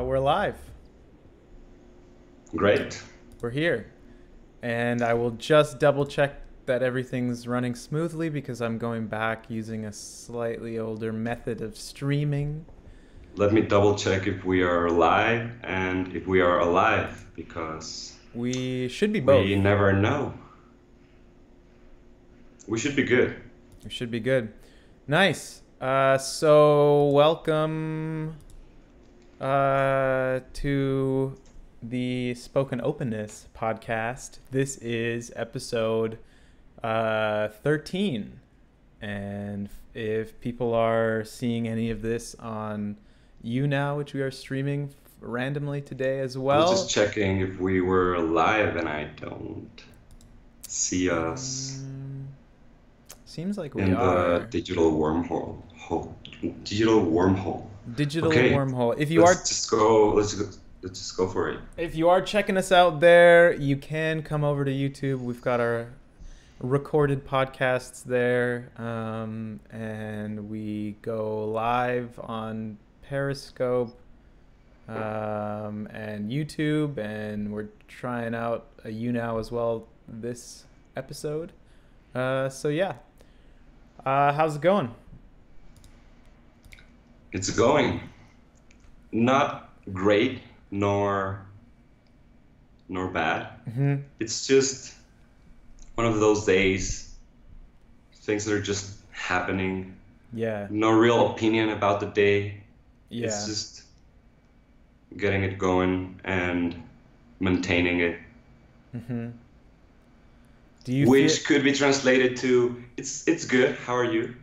We're live. Great. We're here. And I will just double check that everything's running smoothly because I'm going back using a slightly older method of streaming. Let me double check if we are live and if we are alive because We should be both. we never know. We should be good. We should be good. Nice. So welcome to the Spoken Openness podcast. This is episode 13. And if people are seeing any of this on YouNow, which we are streaming randomly today as I well. was just checking if we were live and I don't see us Seems like we in are. the digital wormhole. Digital wormhole. Digital Okay. wormhole. If you are Let's just go. Let's just go for it. If you are checking us out there, you can come over to YouTube. We've got our recorded podcasts there, and we go live on Periscope and YouTube, and we're trying out a YouNow as well this episode. So yeah, how's it going? It's going not great nor bad. It's just one of those days, things that are just happening. Yeah, No real opinion about the day. yeah. It's just getting it going and maintaining it, Do you which could be translated to it's good. How are you?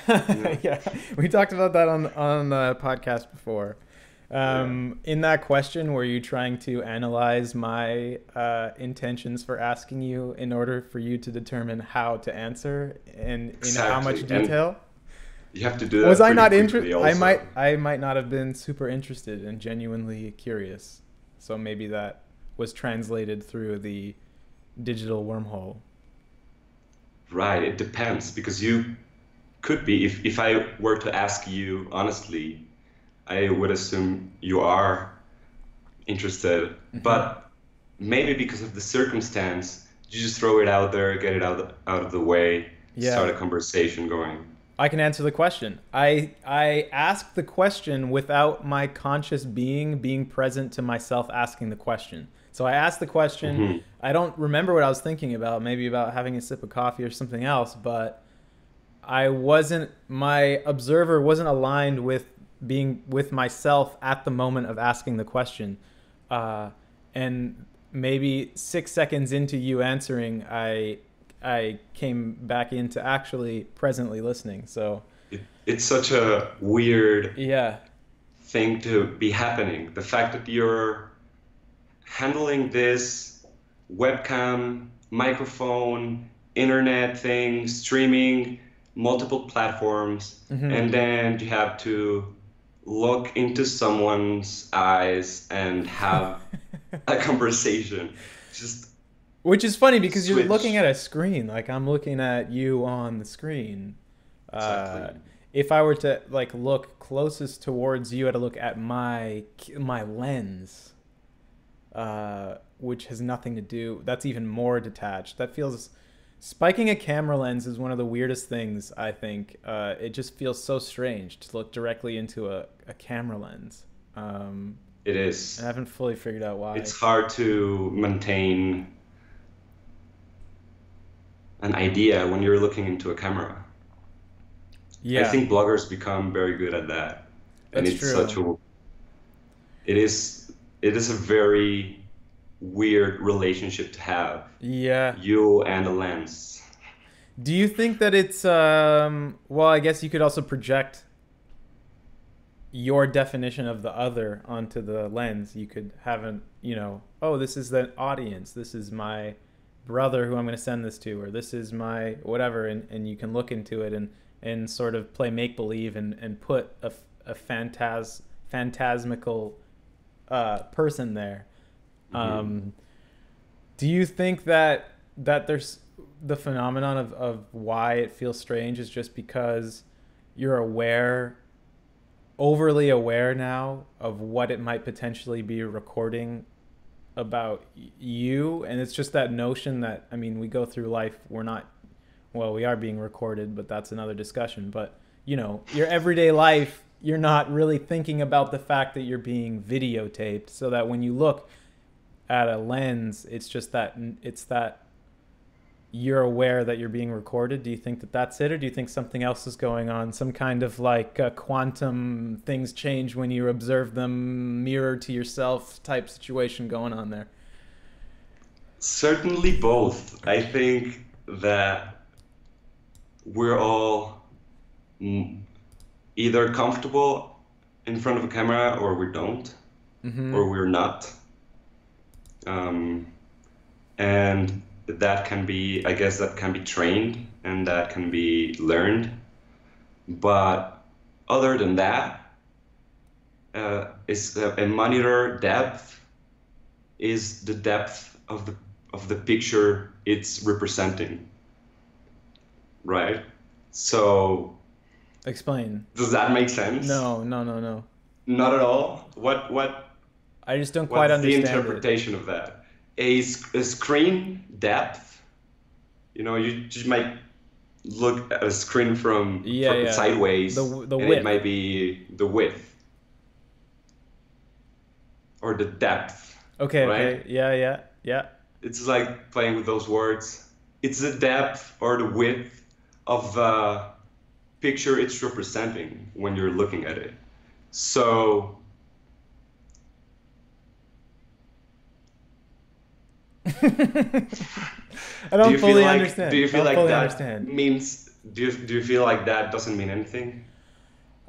Yeah, we talked about that on the podcast before. In that question, were you trying to analyze my intentions for asking you in order for you to determine how to answer and in how much Exactly. And detail? you have to do that Was I pretty not quickly interested? also. I might not have been super interested and genuinely curious. So maybe that was translated through the digital wormhole. Right, it depends because you could be, if I were to ask you honestly, I would assume you are interested, but maybe because of the circumstance, you just throw it out there, get it out of the way, Yeah. start a conversation going. I can answer the question. I asked the question without my conscious being present to myself asking the question. So I asked the question. I don't remember what I was thinking about, maybe about having a sip of coffee or something else, but my observer wasn't aligned with being with myself at the moment of asking the question. And maybe 6 seconds into you answering, I came back into actually presently listening. So It's such a weird yeah, thing to be happening. The fact that you're handling this webcam, microphone, internet thing, streaming, multiple platforms, and then you have to look into someone's eyes and have a conversation. Just which is funny because you're switch. looking at a screen. Like I'm looking at you on the screen. Exactly. If I were to like look closest towards you, I had to look at my lens, which has nothing to do. That's even more detached. That feels spiking a camera lens is one of the weirdest things. I think it just feels so strange to look directly into a camera lens. It is. I haven't fully figured out why. It's hard to maintain an idea when you're looking into a camera. Yeah, I think bloggers become very good at that. And That's it's true. such a it is a very weird relationship to have. yeah. You and a lens. Do you think that it's well, I guess you could also project your definition of the other onto the lens. You could have an, oh, this is the audience. This is my brother who I'm going to send this to, or this is my whatever. And you can look into it and sort of play make believe and put a phantasmical person there. Mm-hmm. Do you think that there's the phenomenon of why it feels strange is just because you're overly aware now of what it might potentially be recording about you, and it's just that notion that, I mean, we go through life, we're not, well, we are being recorded, but that's another discussion. But your everyday life, you're not really thinking about the fact that you're being videotaped, so that when you look at a lens, it's that you're aware that you're being recorded. Do you think that that's it, or do you think something else is going on? Some kind of like quantum things change when you observe them, mirror to yourself type situation going on there? Certainly both. I think that we're all either comfortable in front of a camera or we don't, or we're not. And that can be, I guess that can be trained and that can be learned. But other than that, is a monitor depth is the depth of the picture it's representing, right? So Explain. does that make sense? No. Not at all. What I just don't quite what's the understand interpretation of that? A screen depth, you just might look at a screen from sideways, the and width. it might be the width or the depth. Okay. Right? Okay. Yeah. It's like playing with those words. It's the depth or the width of the picture it's representing when you're looking at it. So I don't fully understand. Do you feel I don't like fully that understand. means? Do you feel like that doesn't mean anything?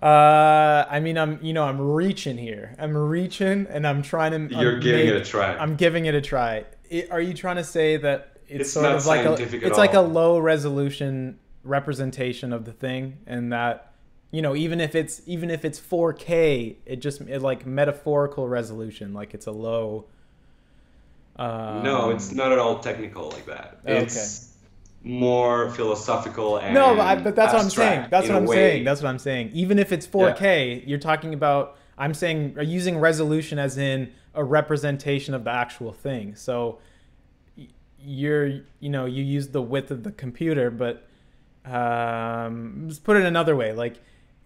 I mean, I'm reaching here. I'm reaching, and I'm trying to. You're giving it a try. I'm giving it a try. Are you trying to say that it's sort not of like scientific at it's like a all. low resolution representation of the thing, and that even if it's 4K, it like metaphorical resolution, like it's a low. No, it's not at all technical like that. Okay. It's more philosophical and No, but that's what I'm saying. abstract That's in what a I'm way. saying. That's what I'm saying. Even if it's 4K, you're talking about, I'm saying, using resolution as in a representation of the actual thing. So you use the width of the computer, but let's put it another way.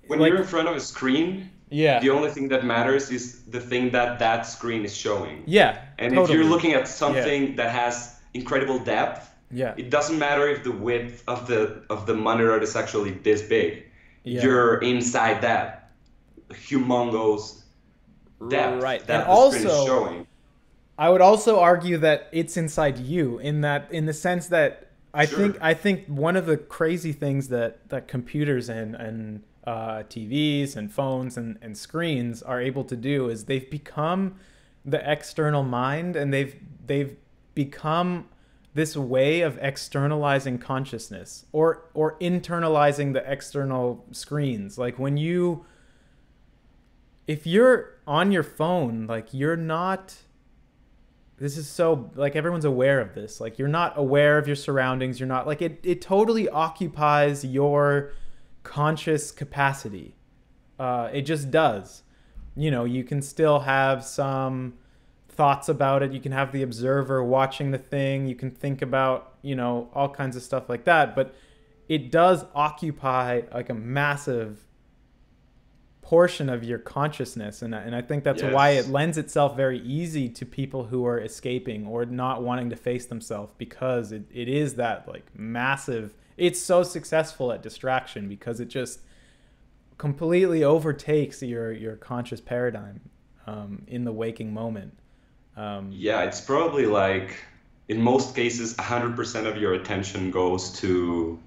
When you're in front of a screen, yeah. the only thing that matters is the thing that screen is showing. Yeah. And totally. if you're looking at something that has incredible depth, yeah. it doesn't matter if the width of the monitor is actually this big. Yeah. You're inside that humongous depth right. that And the screen is also, showing. I would also argue that it's inside you in the sense that I think one of the crazy things that computers and TVs and phones and screens are able to do is they've become the external mind, and they've become this way of externalizing consciousness or internalizing the external screens. Like if you're on your phone, like you're not, this is so, like everyone's aware of this, like you're not aware of your surroundings. You're not, like it totally occupies your conscious capacity. It just does. You can still have some thoughts about it. You can have the observer watching the thing. You can think about, all kinds of stuff like that. But it does occupy like a massive portion of your consciousness. And I think that's why it lends itself very easy to people who are escaping or not wanting to face themselves, because it is that like massive, it's so successful at distraction because it just completely overtakes your conscious paradigm in the waking moment. Yeah, it's probably like in most cases 100% of your attention goes to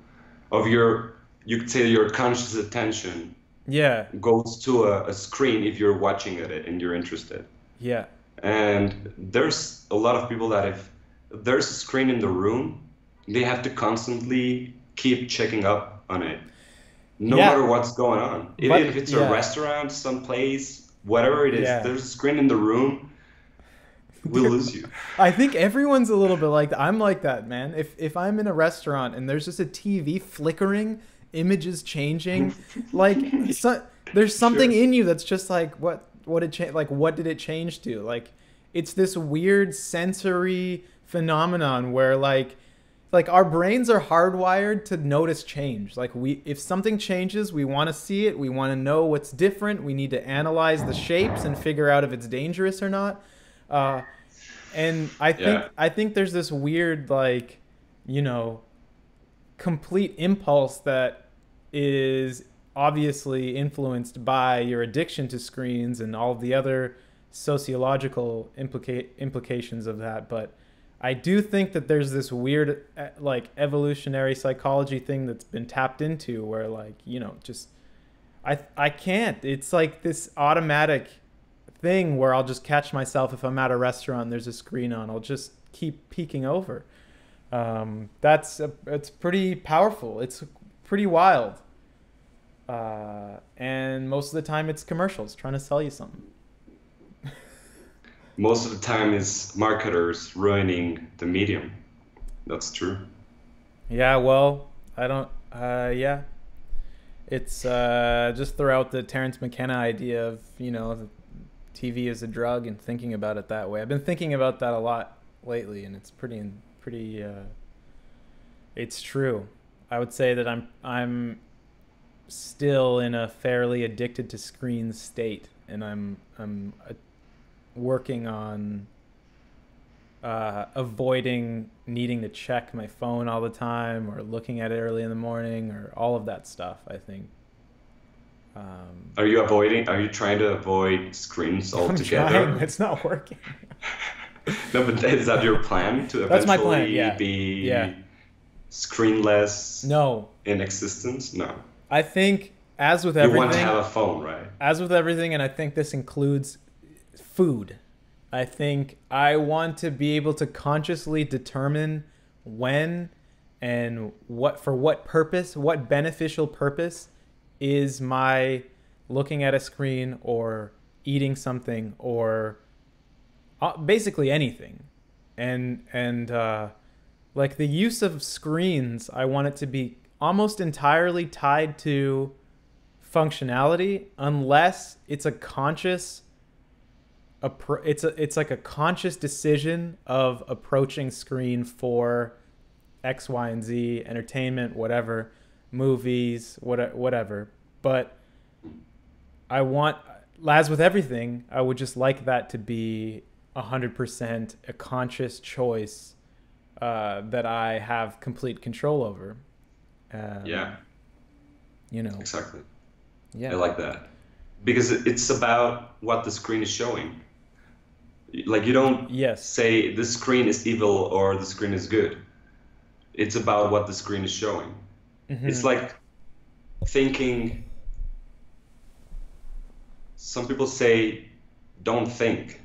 you could say your conscious attention Yeah. goes to a screen if you're watching it and you're interested. Yeah. And there's a lot of people that if there's a screen in the room, they have to constantly keep checking up on it, no Yeah. matter what's going on. Even if But it's a yeah. restaurant, some place, whatever it is, Yeah. there's a screen in the room, we'll There, lose you. I think everyone's a little bit like that. I'm like that, man. If I'm in a restaurant and there's just a TV flickering, images changing, like there's something Sure. in you that's just like what it like what did it change to? Like it's this weird sensory phenomenon where like our brains are hardwired to notice change. Like we if something changes, we want to see it, we want to know what's different, we need to analyze the shapes and figure out if it's dangerous or not. Uh, and Yeah. I think there's this weird like, you know, complete impulse that is obviously influenced by your addiction to screens and all of the other sociological implications of that. But I do think that there's this weird like evolutionary psychology thing that's been tapped into where like, you know, just I can't. It's like this automatic thing where I'll just catch myself if I'm at a restaurant and there's a screen on. I'll just keep peeking over. It's pretty powerful. It's pretty wild. And most of the time it's commercials trying to sell you something. Most of the time it's marketers ruining the medium. That's true. Yeah, well, I don't. Yeah, it's just throw out the Terrence McKenna idea of the TV is a drug and thinking about it that way. I've been thinking about that a lot lately, and it's pretty. It's true. I would say that I'm still in a fairly addicted to screens state, and I'm working on avoiding needing to check my phone all the time or looking at it early in the morning or all of that stuff. I think Are you avoiding, are you trying to avoid screens I'm trying, but altogether? it's not working. No, but is that your plan to That's my plan. eventually Yeah, yeah. be screenless No, in existence? No. I think You want to have a phone, right? as with everything, and I think this includes food. I think I want to be able to consciously determine when and what purpose, what beneficial purpose is my looking at a screen or eating something or basically anything. And like the use of screens, I want it to be almost entirely tied to functionality unless it's a conscious it's like a conscious decision of approaching screen for X, Y, and Z, entertainment, whatever, movies, whatever. But I want, as with everything, I would just like that to be 100% a conscious choice that I have complete control over. Um, Yeah, you know, exactly. I yeah. like that. Because it's about what the screen is showing. Like you don't Yes. say the screen is evil or the screen is good. It's about what the screen is showing. It's Hmm. like thinking, some people say don't think,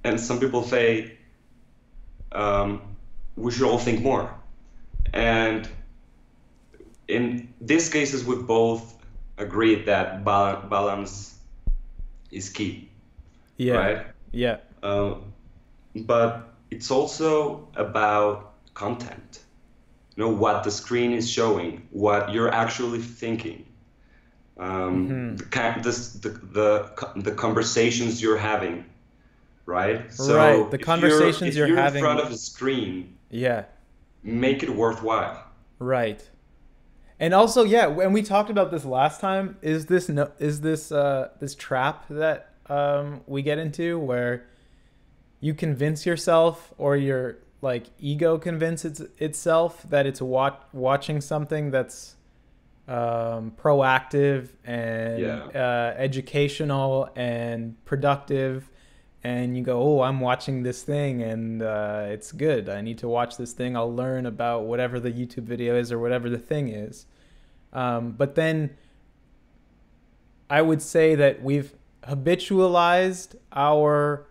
and some people say um, we should all think more. And in these cases, we both agreed that balance is key, Yeah. right? Yeah. Um, but it's also about content. You know, what the screen is showing, what you're actually thinking, Hmm. the kind, the conversations you're having, right? Right. So The conversations if you're you're in front having. of a screen, Yeah. make it worthwhile. Right. And also, yeah, when we talked about this last time, is this no, is this trap that we get into where you convince yourself or your like ego convinces itself that it's watching something that's proactive and Yeah. educational and productive, and you go, oh, I'm watching this thing and it's good. I need to watch this thing. I'll learn about whatever the YouTube video is or whatever the thing is. But then I would say that we've habitualized our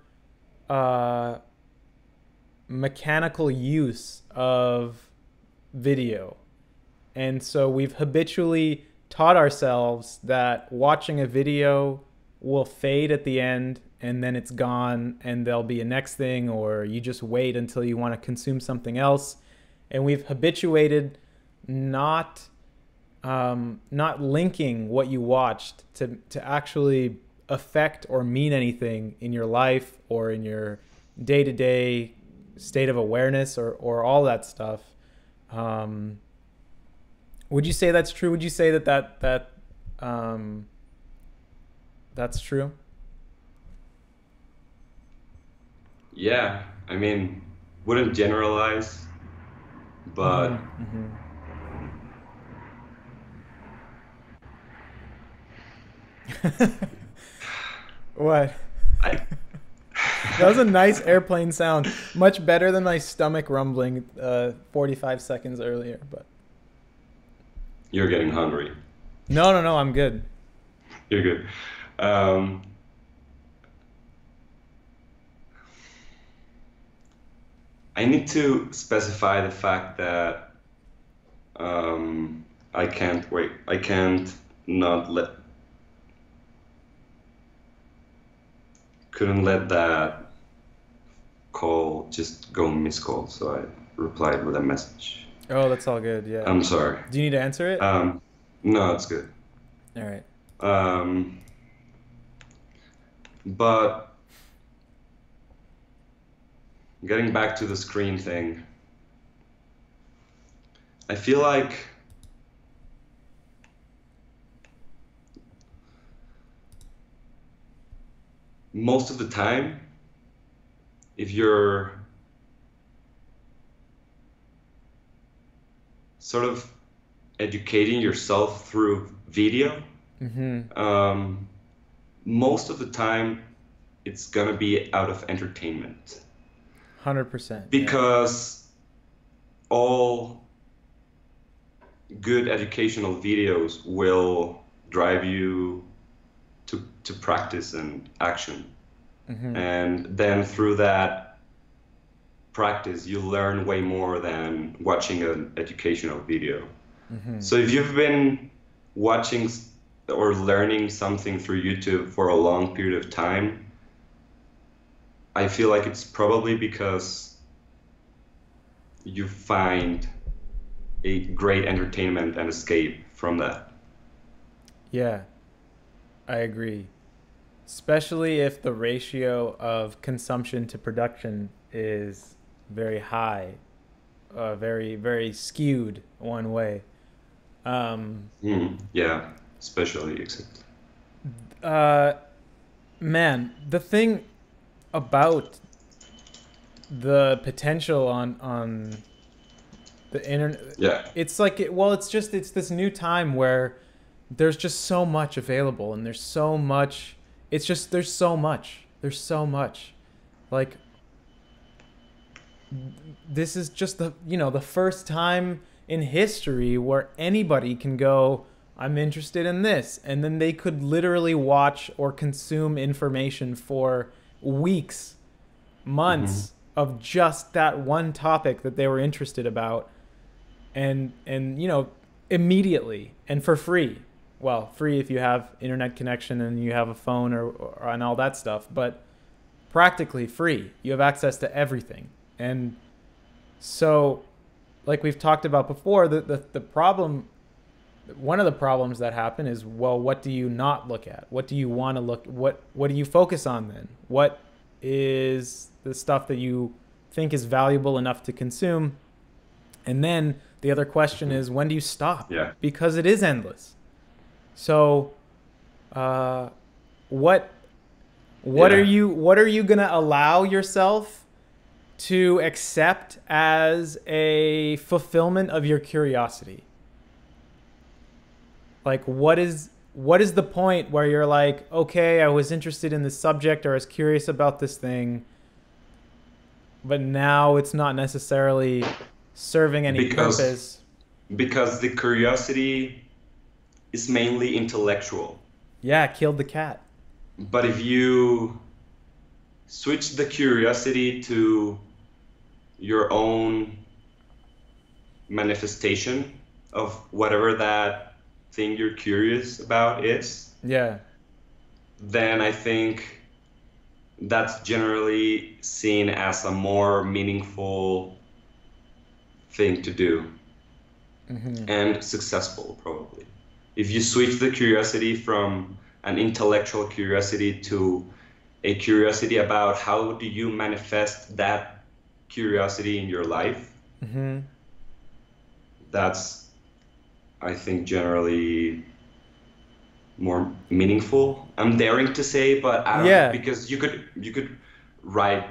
mechanical use of video. And so we've habitually taught ourselves that watching a video will fade at the end and then it's gone and there'll be a next thing, or you just wait until you want to consume something else. And we've habituated not not linking what you watched to actually affect or mean anything in your life or in your day-to-day state of awareness or all that stuff. Would you say that's true? Would you say that's true? Yeah, I mean, wouldn't generalize, but Mm-hmm. What? I That was a nice airplane sound. Much better than my stomach rumbling 45 seconds earlier. But you're getting hungry. no, I'm good. You're good. Um, I need to specify the fact that I can't wait. I can't not let couldn't let that call just go missed call, so I replied with a message. Oh, that's all good. Yeah. I'm sorry. Do you need to answer it? No, it's good. All right. Um, but getting back to the screen thing, I feel like most of the time, if you're sort of educating yourself through video, Mm-hmm. most of the time it's gonna be out of entertainment 100%. Yeah. because all good educational videos will drive you to practice and action. Mm-hmm. And then through that practice, you learn way more than watching an educational video. Mm-hmm. So if you've been watching or learning something through YouTube for a long period of time, I feel like it's probably because you find a great entertainment and escape from that. Yeah, I agree. Especially if the ratio of consumption to production is very high, very, very skewed one way. Yeah, especially except. Uh, Man, the thing about the potential on the internet, Yeah. it's like it's this new time where there's just so much available, and there's so much. It's just there's so much, like this is just the first time in history where anybody can go, I'm interested in this, and then they could literally watch or consume information for weeks, Hmm. months of just that one topic that they were interested about, and immediately and for free. Well, free if you have internet connection and you have a phone or and all that stuff, but practically free. You have access to everything. And so, like we've talked about before, the problem, one of the problems that happen is, well, what do you not look at? What do you want to look? What do you focus on then? What is the stuff that you think is valuable enough to consume? And then the other question is, when do you stop? Yeah. Because it is endless. So, uh, what Yeah. what are you gonna allow yourself to accept as a fulfillment of your curiosity? Like, what is the point where you're like, okay, I was interested in this subject or I was curious about this thing, but now it's not necessarily serving any Because purpose. because the curiosity is mainly intellectual. Yeah, killed the cat. But if you switch the curiosity to your own manifestation of whatever that thing you're curious about is, Yeah. then I think that's generally seen as a more meaningful thing to do Hmm. and successful, probably. If you switch the curiosity from an intellectual curiosity to a curiosity about how do you manifest that curiosity in your life, Hmm. that's, I think, generally more meaningful. I'm daring to say, but I don't, Yeah. because you could write,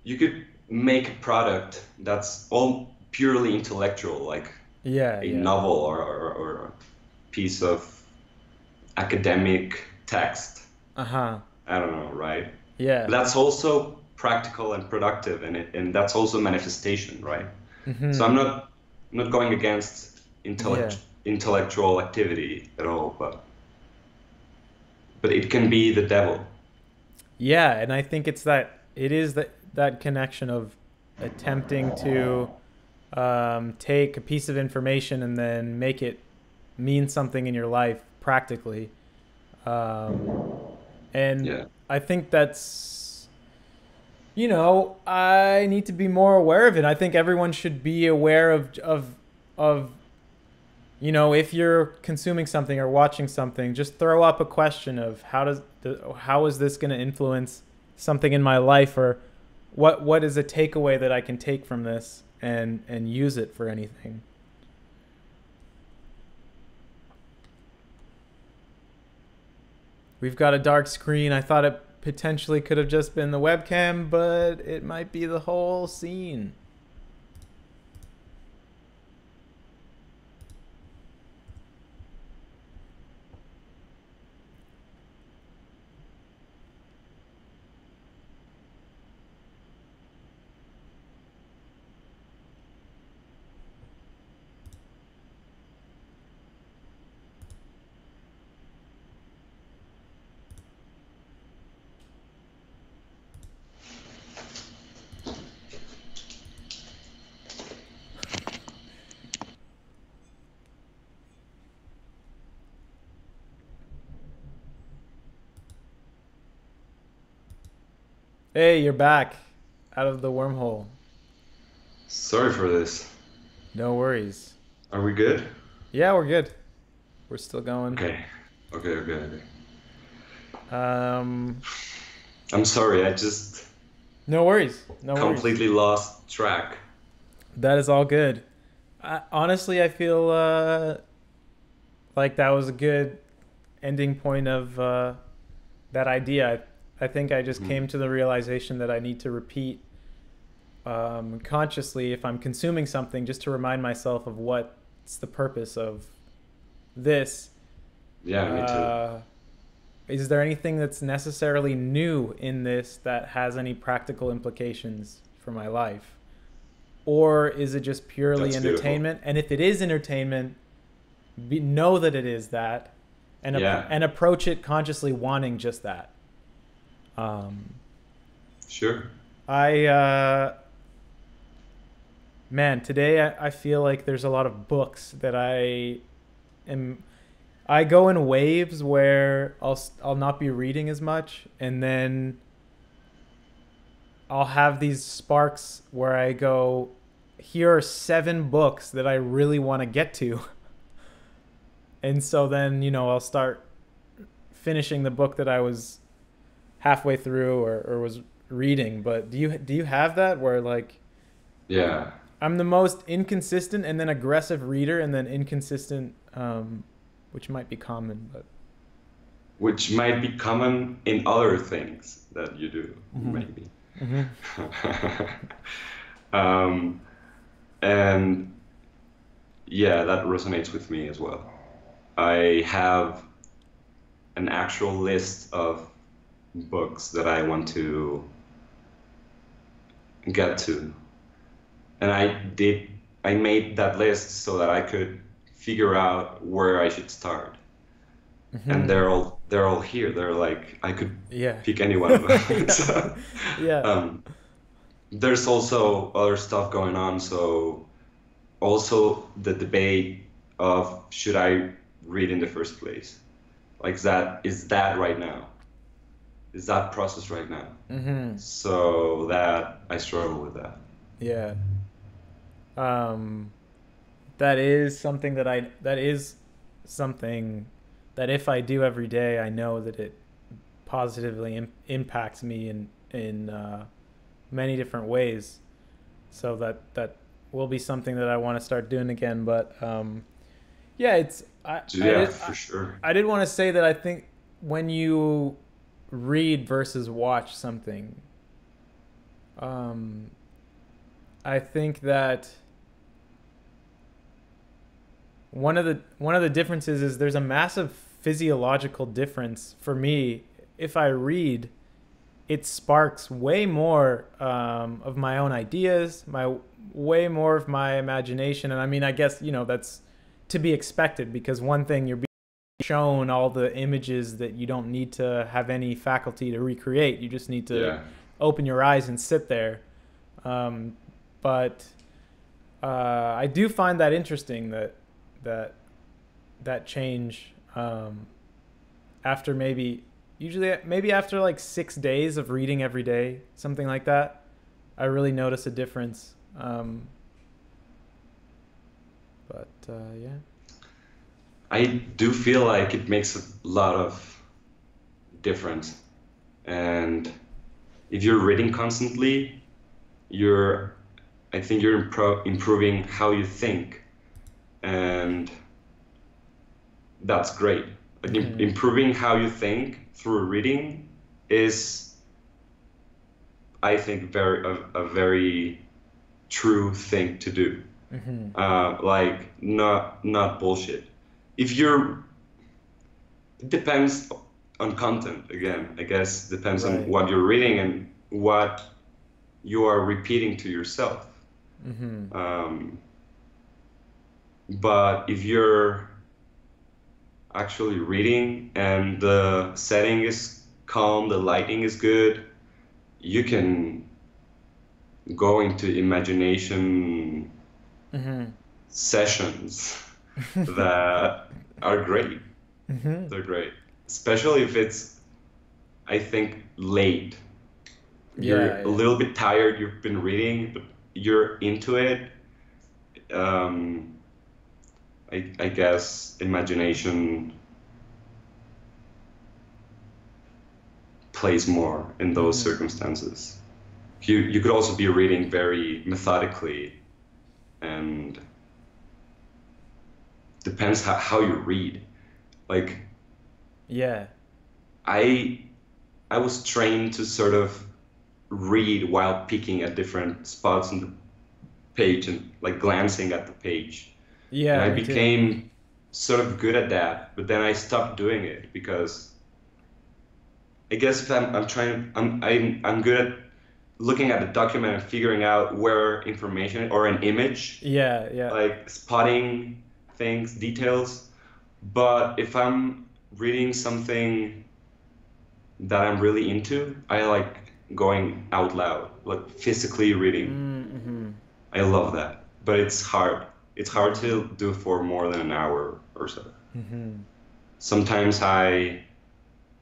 you could make a product that's all purely intellectual, like Yeah. a Yeah. novel or a piece of academic text. Uh-huh. I don't know, right? Yeah. But that's also practical and productive, and that's also manifestation, right? So Hmm. I'm not going against Yeah. intellectual activity at all, but it can be the devil. Yeah, and I think it is that connection of attempting to take a piece of information and then make it mean something in your life practically. Um, and Yeah, I think I need to be more aware of it. I think everyone should be aware of if you're consuming something or watching something, just throw up a question of how is this going to influence something in my life, or what is a takeaway that I can take from this and use it for anything. We've got a dark screen. I thought it potentially could have just been the webcam, but it might be the whole scene. Hey, you're back out of the wormhole. sorry for this. No worries. Are we good? Yeah, we're good. We're still going. Okay, okay. Um, I'm sorry, I just no worries. No worries. completely lost track. That is all good. Honestly, I feel like that was a good ending point of that idea. I think I just came Mhm. to the realization that I need to repeat consciously if I'm consuming something, just to remind myself of what's the purpose of this. Yeah, me too. Uh, is there anything that's necessarily new in this that has any practical implications for my life? Or is it just purely That's beautiful. entertainment? And if it is entertainment, know that it is that, Yeah, and approach it consciously wanting just that. Um, sure. I Man, today I feel like there's a lot of books that am. I go in waves where I'll not be reading as much, and then I'll have these sparks where I go, here are 7 books that I really want to get to, and so then I'll start finishing the book that I was halfway through or was reading. But do you have that where like Yeah, I'm the most inconsistent and then aggressive reader and then inconsistent, which might be common, but which might be common in other things that you do, mm-hmm. maybe. Mm-hmm. Um, and yeah, that resonates with me as well. I have an actual list of books that I want to get to. And I made that list so that I could figure out where I should start. and Hmm. they're all here. They're like I could Yeah. pick any one of them. So, Yeah. um, there's also other stuff going on. So also the debate of should I read in the first place? Like that right now? Is that process right now? Hmm. So that I struggle with that. Yeah. Um, that is something that is something that if I do every day, I know that it positively impacts me in many different ways. So that will be something that I want to start doing again. But yeah, it's So yeah, for sure. I did want to say that I think when you read versus watch something, um, I think that one of the differences is there's a massive physiological difference for me. If I read, it sparks way more of my own ideas, my way more of my imagination, and I mean, I guess that's to be expected because one thing you're being shown all the images that you don't need to have any faculty to recreate. You just need to Yeah. open your eyes and sit there. Um, but I do find that interesting that that change after maybe after like 6 days of reading every day, something like that. I really notice a difference. But yeah. I do feel like it makes a lot of difference. And if you're reading constantly, you're, I think you're improving how you think. And that's great. Like Hmm. improving how you think through reading is, I think, a very true thing to do. Hmm. Like not bullshit. If you're, it depends on content again. I guess depends on Right. what you're reading and what you are repeating to yourself. Hmm. Um, but if you're actually reading and the setting is calm, the lighting is good, you can go into imagination Hmm. sessions that are great. Hmm. They're great, especially if it's, I think, late. Yeah, You're a yeah. little bit tired, you've been reading, but you're into it. Um, I guess imagination plays more in those Hmm. circumstances. You could also be reading very methodically, and depends how you read. Like Yeah. I I was trained to sort of read while picking at different spots on the page and like glancing at the page. And Yeah, I me too. became sort of good at that, but then I stopped doing it because I guess if I'm trying I'm good at looking at the document and figuring out where information or an image, Yeah, yeah. like spotting things, details. But if I'm reading something that I'm really into, I like going out loud, like physically reading. Mm-hmm. I love that. But it's hard. It's hard Mm-hmm. to do for more than an hour or so. Mm-hmm. Sometimes I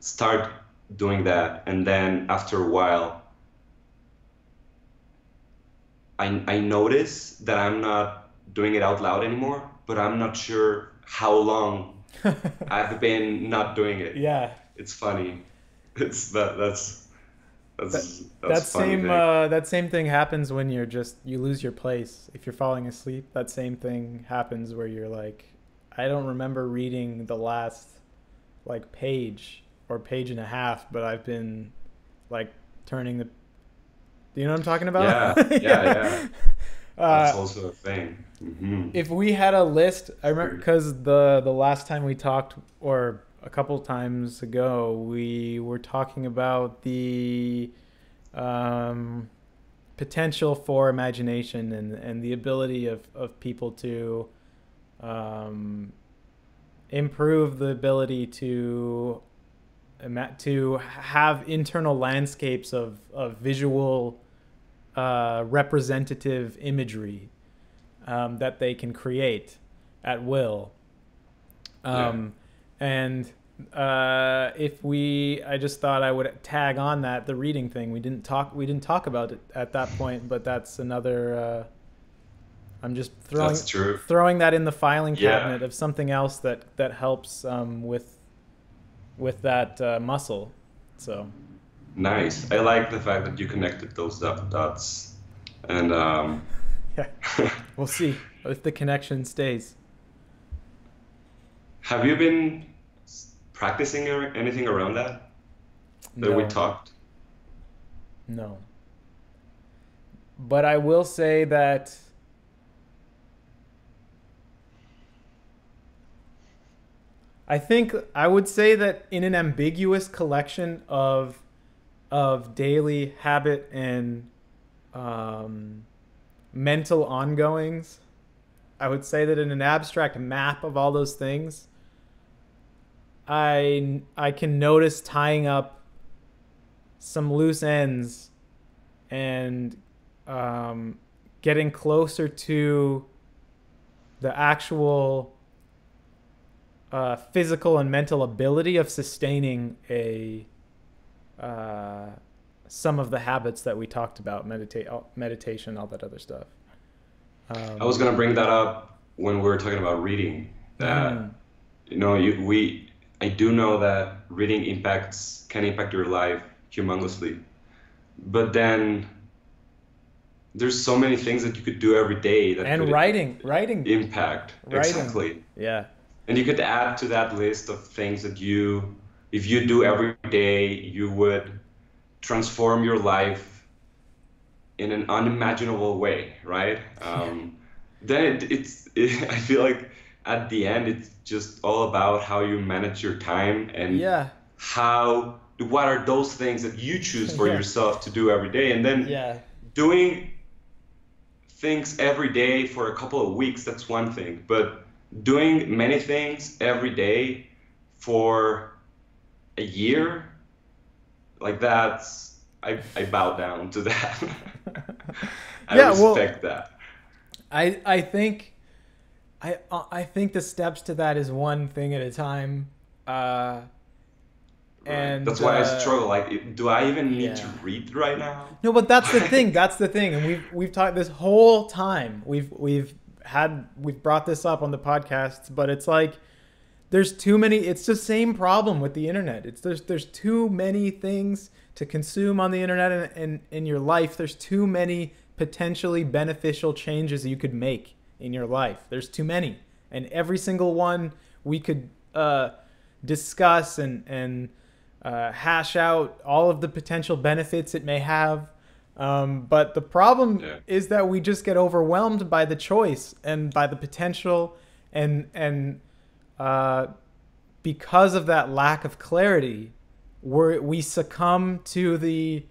start doing that, and then after a while, I notice that I'm not doing it out loud anymore, but I'm not sure how long I've been not doing it. Yeah. It's funny. It's That that's a funny thing. that same thing happens when you lose your place. If you're falling asleep, that same thing happens where you're like, I don't remember reading the last like page or page and a half, but I've been like turning the. Do you know what I'm talking about? Yeah, yeah, Yeah. yeah. That's Uh, also a thing. Hmm. if we had a list, I remember Weird. because the last time we talked, or a couple times ago, we were talking about the um, potential for imagination and the ability of people to um, improve the ability to have internal landscapes of visual representative imagery that they can create at will. And I just thought I would tag on that the reading thing. We didn't talk about it at that point, but that's another. I'm just throwing that in the filing cabinet of something else that helps with that muscle. So nice. I like the fact that you connected those dots, and yeah, we'll see if the connection stays. Have you been practicing anything around that No. we talked? No. But I will say that I would say that in an ambiguous collection of daily habit and mental ongoings, I would say that in an abstract map of all those things, I can notice tying up some loose ends and getting closer to the actual physical and mental ability of sustaining some of the habits that we talked about, meditation, all that other stuff. I was gonna bring that up when we were talking about reading. That I do know that reading can impact your life humongously, but then there's so many things that you could do every day that and could writing impact. Exactly. Yeah. And you could add to that list of things that if you do every day, you would transform your life in an unimaginable way, right? Then I feel like at the end, it's just all about how you manage your time and what are those things that you choose for yourself to do every day. And then doing things every day for a couple of weeks, that's one thing. But doing many things every day for a year, like I bow down to that. I respect that. I think the steps to that is one thing at a time. And that's why I struggle. Like, do I even need to read right now? No, but that's the thing. That's the thing. And we've talked this whole time. We've brought this up on the podcast, but it's like there's too many. It's the same problem with the internet. There's too many things to consume on the internet and in your life. There's too many potentially beneficial changes you could make in your life. There's too many, and every single one we could discuss and hash out all of the potential benefits it may have. But the problem is that we just get overwhelmed by the choice and by the potential, and because of that lack of clarity, we succumb to the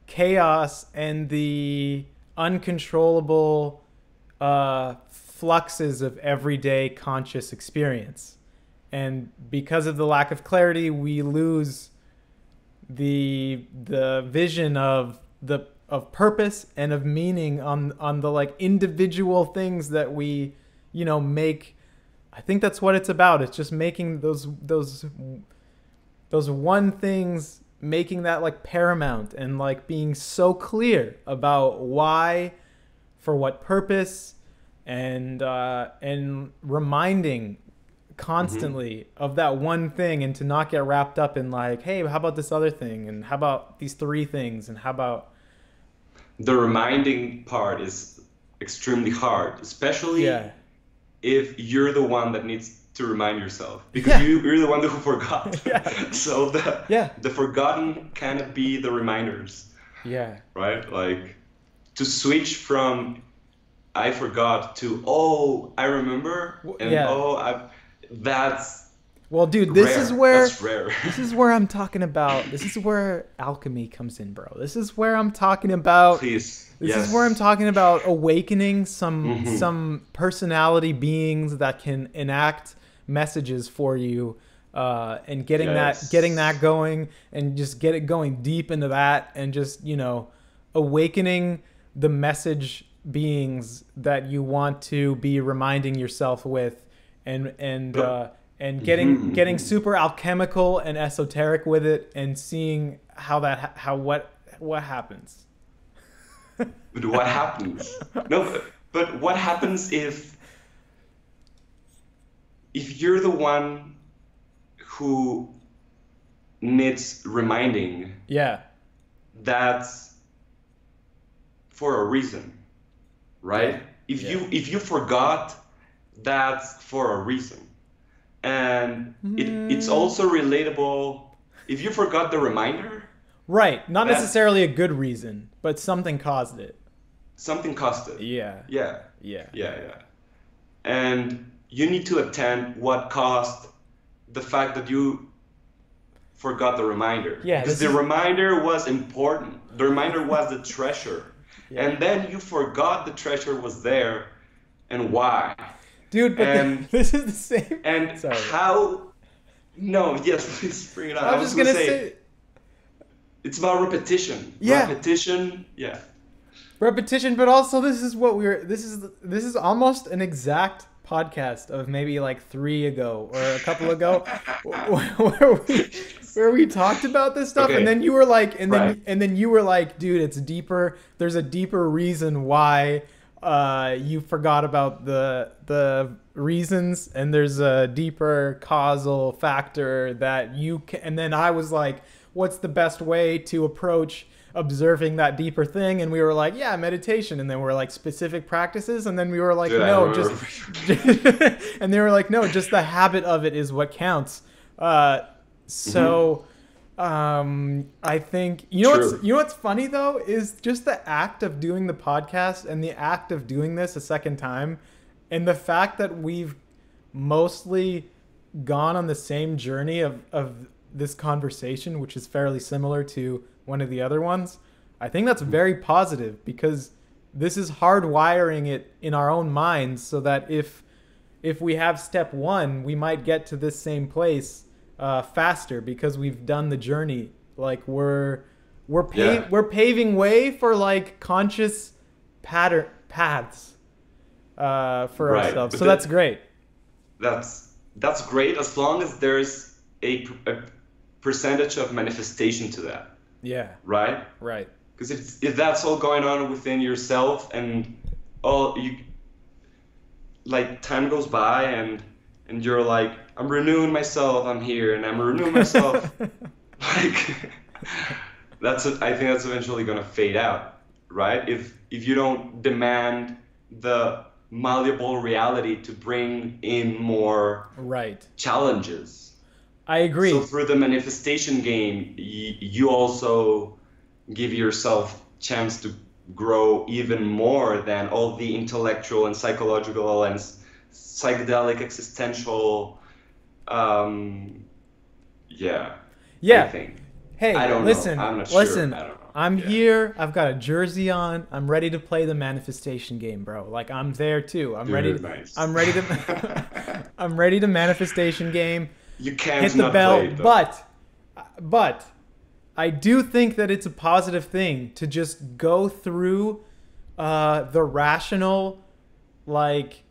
chaos and the uncontrollable fluxes of everyday conscious experience. And because of the lack of clarity, we lose the vision of purpose and of meaning on the like individual things that we make. I think that's what it's about. It's just making those one things, making that like paramount, and like being so clear about why, for what purpose, and reminding constantly of that one thing, and to not get wrapped up in like, hey, how about this other thing, and how about these three things, and how about the reminding part is extremely hard, especially if you're the one that needs to remind yourself, because you're the one who forgot. So the forgotten cannot be the reminders. Right? Like, to switch from I forgot to I remember, and that's well, dude, rare. That's rare. This is where I'm talking about. This is where alchemy comes in, bro. This is where I'm talking about. Please. This is where I'm talking about awakening some personality beings that can enact messages for you, and getting that Yes. going, and just get it going deep into that, and just, you know, awakening the message beings that you want to be reminding yourself with, and But and mhm, getting mhm. super alchemical and esoteric with it, and seeing how what happens. But what happens? No, but what happens if you're the one who needs reminding? Yeah, That's for a reason, yeah, right? If yeah. you forgot, that's for a reason. And it's Mm, also relatable if you forgot the reminder, right, not that necessarily a good reason, but something caused it. something cost it. Yeah, Yeah, yeah, yeah. And you need to attend what caused the fact that you forgot the reminder, yeah. because This the is reminder was important. The reminder was the treasure. yeah, And then you forgot the treasure was there and why. dude. But And this is the same. and Sorry, how no, yes, please bring it up. I I was was just gonna gonna say say, it's about repetition. yeah, Repetition, yeah. repetition, but also this is almost an exact podcast of maybe like 3 ago or a couple ago, where we talked about this stuff, and Okay, then you were like, right. and then you were like, dude, it's deeper. There's a deeper reason why you forgot about the reasons, and there's a deeper causal factor that you can. And then I was like, what's the best way to approach observing that deeper thing? And we were like, yeah, meditation. And then we're like, specific practices, and then we were like, Dude, I no, just remember. and they were like, no, just the habit of it is what counts. Hmm. So I think True. you know what's funny though is just the act of doing the podcast and the act of doing this a second time, and the fact that we've mostly gone on the same journey of this conversation, which is fairly similar to one of the other ones. I think that's very positive, because this is hardwiring it in our own minds, so that if we have step one, we might get to this same place faster, because we've done the journey. Like Yeah, we're paving way for like conscious paths for right. ourselves. But So that's great. that's great as long as there's a percentage of manifestation to that, Yeah. right? Right. Because if that's all going on within yourself, and all you, like, time goes by, and you're like, I'm renewing myself, I'm here, and I'm renewing myself, like, I think that's eventually gonna fade out, right? If you don't demand the malleable reality to bring in more Right. challenges. I So agree. through the manifestation game, you also give yourself chance to grow even more than all the intellectual and psychological and psychedelic existential. Um, yeah, I Yeah. think. I Hey, don't know. listen, I'm not sure. listen. I don't know. I'm Yeah. here. I've got a jersey on. I'm ready to play the manifestation game, bro. Like I'm there too. Dude, nice. I'm ready to I'm ready to manifestation game. You can't Hit the not play bell, it though. but I do think that it's a positive thing to just go through the rational, like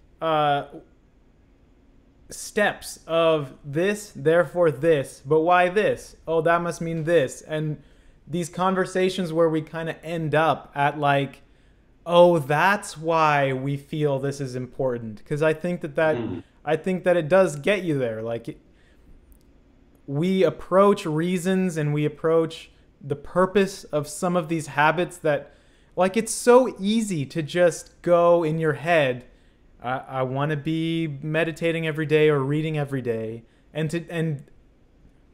steps of this, therefore this, but why this? Oh, that must mean this. And these conversations where we kind of end up at like, oh, that's why we feel this is important. Because Mhm. I think that it does get you there. Like we approach reasons, and we approach the purpose of some of these habits that, like, it's so easy to just go in your head, I want to be meditating every day or reading every day, and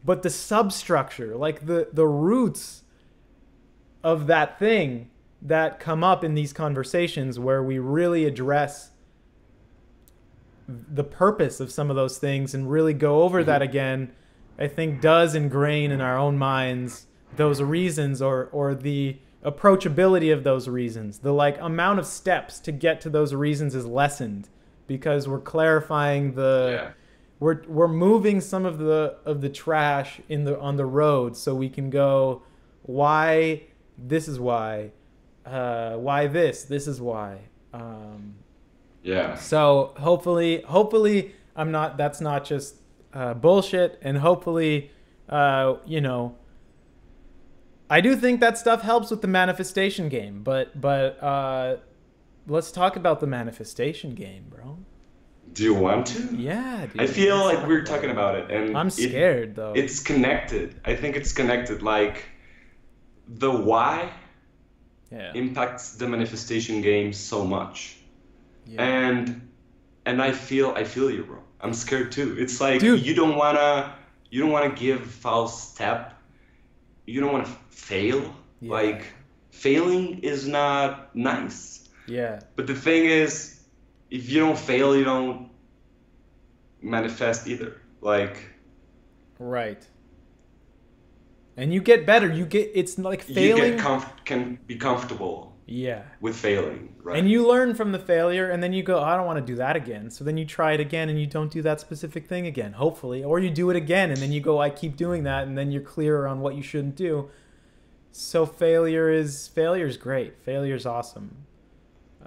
but the substructure, like the roots of that thing that come up in these conversations where we really address the purpose of some of those things and really go over that Mhm. again, I think does ingrain in our own minds those reasons, or the approachability of those reasons. The like amount of steps to get to those reasons is lessened, because we're clarifying Yeah. we're moving some of the trash in the on the road so we can go why this is why this is why. Yeah. So hopefully I'm not that's not just bullshit, and hopefully you know, I do think that stuff helps with the manifestation game, but let's talk about the manifestation game, bro. Do you want to? Yeah, I dude. feel Let's like talk we're about talking it. about it, I'm and scared though. it's connected. I think it's connected. Like the why Yeah. impacts the manifestation game so much. Yeah. And I feel you, bro. I'm scared too. It's like Dude. you don't wanna give false step. You don't wanna fail. Yeah. Like failing is not nice. Yeah. But the thing is, if you don't fail, you don't manifest either. Like Right. And you get better. You get it's like you get failing. can be comfortable Yeah. with failing, And right? you learn from the failure, and then you go, I don't want to do that again. So then you try it again, and you don't do that specific thing again, hopefully. Or you do it again, and then you go, I keep doing that, and then you're clearer on what you shouldn't do. So failure is great. Failure is awesome.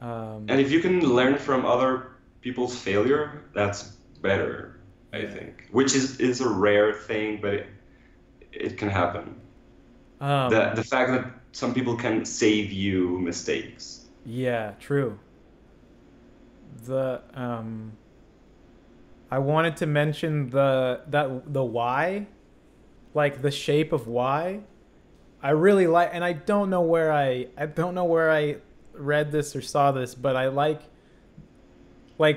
Um, And if you can learn from other people's failure, that's better, I yeah. think. Which is a rare thing, but it can happen. Um, The fact that some people can save you mistakes. yeah, true. The I wanted to mention the why, like the shape of why. I really like, and I don't know where I read this or saw this, but I like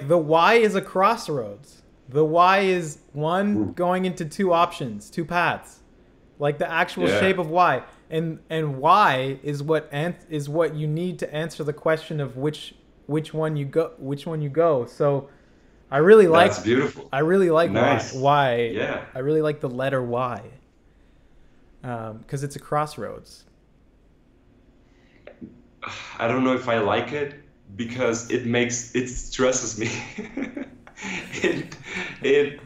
the Y is a crossroads. The Y is one Ooh. going into two options, two paths, like the actual Yeah, shape of Y, and Y is what you need to answer the question of which one you go. So I really like that's beautiful. I really like Nice. Y. Yeah. I really like the letter Y because it's a crossroads. I don't know if I like it because it stresses me. It it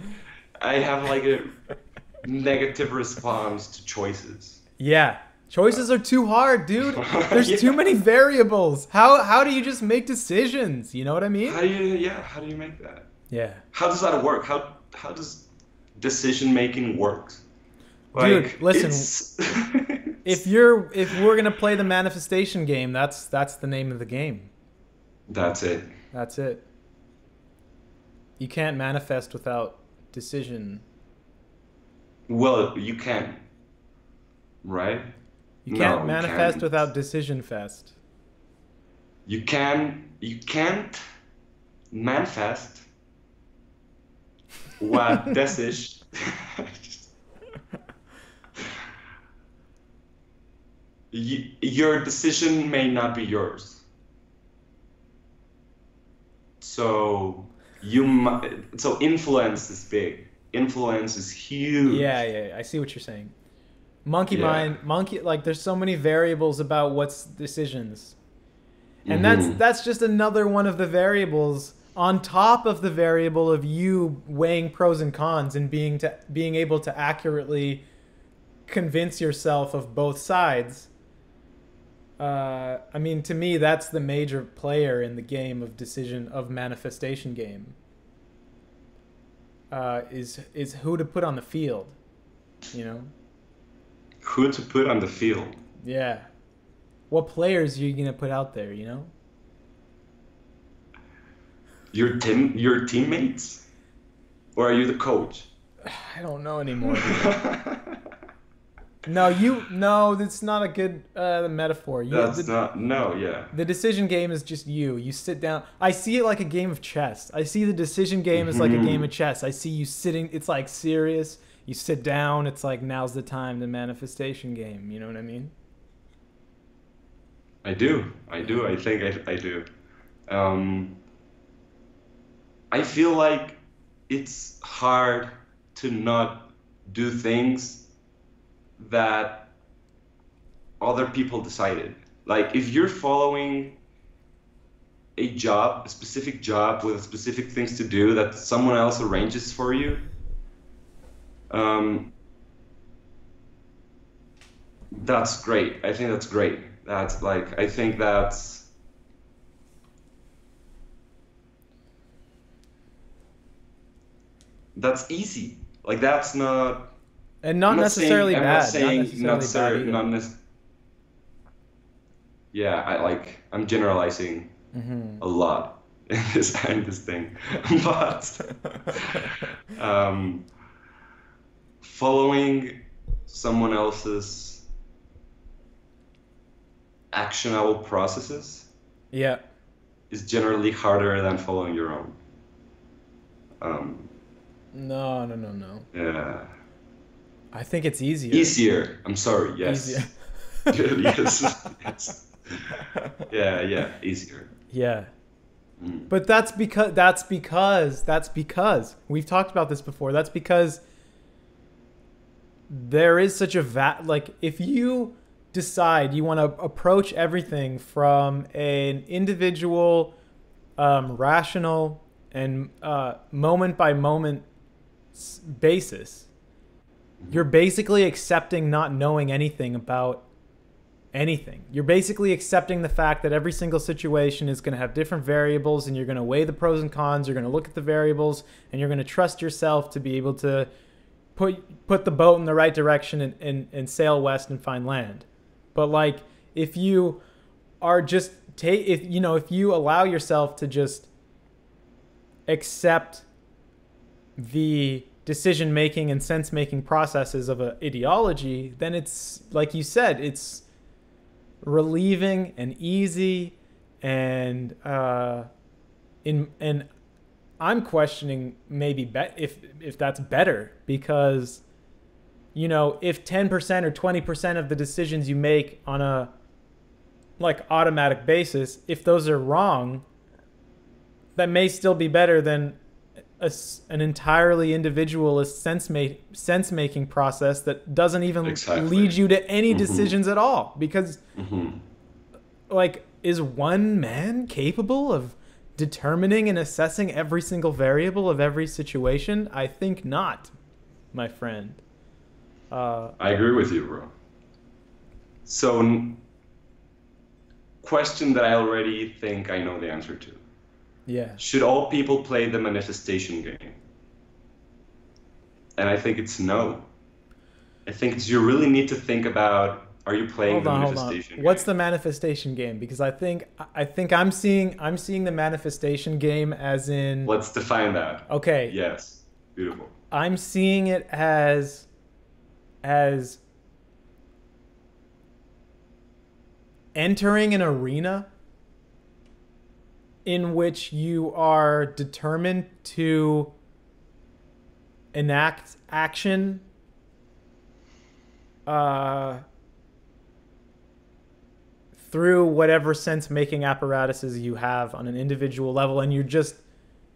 I have like a negative response to choices. Yeah. Choices are too hard, dude. There's too Yeah. many variables. How do you just make decisions? You know what I mean? How do you make that? Yeah. How does that work? How does decision making work? Dude, Like listen, it's if we're going to play the manifestation game, that's the name of the game. that's it. That's it. You can't manifest without decision. Well, you can, right? You can't No, you manifest can't. without decision fest. You can't manifest what das ist. Your decision may not be yours. So so influence is big. Influence is Yeah, huge. yeah, I see what you're saying. Monkey Yeah. mind, monkey like there's so many variables about what's decisions. And Hmm. that's just another one of the variables on top of the variable of you weighing pros and cons and being able to accurately convince yourself of both sides. I mean, to me, that's the major player in the game of decision of manifestation game. Is who to put on the field, you know? Who to put on the field? Yeah. What players are you gonna put out there, you know? Your teammates? Or are you the coach? I don't know anymore, dude. No, that's not a good metaphor. That's not, no, yeah. The decision game is just you. You sit down. I see it like a game of chess. I see the decision game as like a game Hmm. of chess. I see you sitting. It's like serious. You sit down. It's like now's the time. The manifestation game. You know what I mean? I do. Yeah. I think I do. Um, I feel like it's hard to not do things that other people decided. Like if you're following a job, a specific job with specific things to do that someone else arranges for you, um, that's great. I think that's great. That's like, I think that's easy. Like that's not. And I'm not not saying. necessarily I'm not bad, not saying. Not necessarily bad sir. either. Not. Yeah. I like. I'm generalizing Hmm. a lot in this thing, but um, following someone else's actionable processes Yeah. is generally harder than following your own. Um, No, no, no, no. yeah. I think it's easier. Easier. I'm sorry. Easier. Yes. Yes. Yes. Yeah. Yeah. Easier. Yeah. Mm. But that's because we've talked about this before. That's because there is such a like if you decide you want to approach everything from an individual, rational and moment by moment basis, you're Mhm. basically accepting not knowing anything about anything. You're basically accepting the fact that every single situation is going to have different variables, and you're going to weigh the pros and cons. You're going to look at the variables, and you're going to trust yourself to be able to put the boat in the right direction and sail west and find land. But like if you are just if you allow yourself to just accept the decision making and sense making processes of an ideology, then it's like you said, it's relieving and easy, and and I'm questioning maybe if that's better, because if 10% or 20% of the decisions you make on a like automatic basis, if those are wrong, that may still be better than an entirely individualist sense making process that doesn't even lead Exactly. you to any Hmm. decisions at all, because Hmm. like is one man capable of determining and assessing every single variable of every situation? I think not, my friend. uh I agree with you, bro. So, question that I already think I know the answer to. yeah. Should all people play the manifestation game? And I think it's no. I think it's you really need to think about, are you playing Hold the on, hold on. manifestation What's game? the manifestation game? Because I think I'm seeing the manifestation game as in, Let's define that. okay, Yes. Beautiful. I'm seeing it as entering an arena in which you are determined to enact action uh, through whatever sense making apparatuses you have on an individual level, and you're just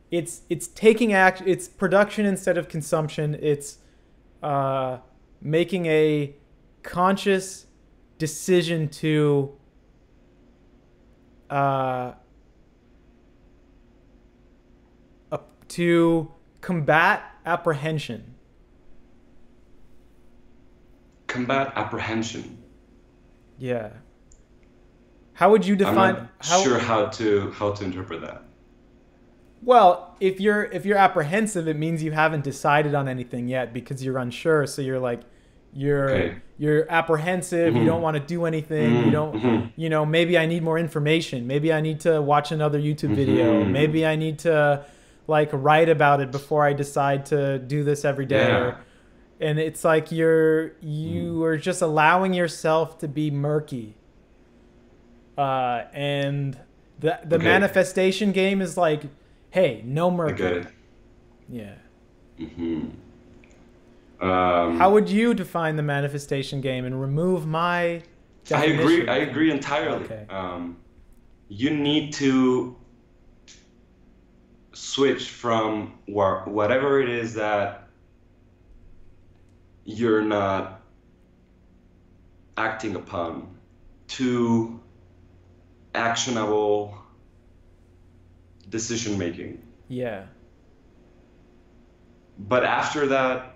it's taking act, it's production instead of consumption. It's uh, making a conscious decision uh, to combat apprehension. Combat apprehension. Yeah. How would you I'm define not how? sure how to interpret that. Well, if you're apprehensive, it means you haven't decided on anything yet because you're unsure. So you're like, you're Okay. you're apprehensive. You don't Mm-hmm. want to do anything. You don't. Mm-hmm. Maybe I need more information. Maybe I need to watch another YouTube video. Mm-hmm. Maybe I need to like write about it before I decide to do this every day. Yeah. Or and it's like you Mm. you are just allowing yourself to be murky. And the Okay. manifestation game is like, hey, no I get murky. it. Yeah. Mm-hmm. How Um, would you define the manifestation game and remove my I agree. I definition from? agree entirely. Okay. You need to switch from whatever it is that you're not acting upon to actionable decision making. Yeah. But after that,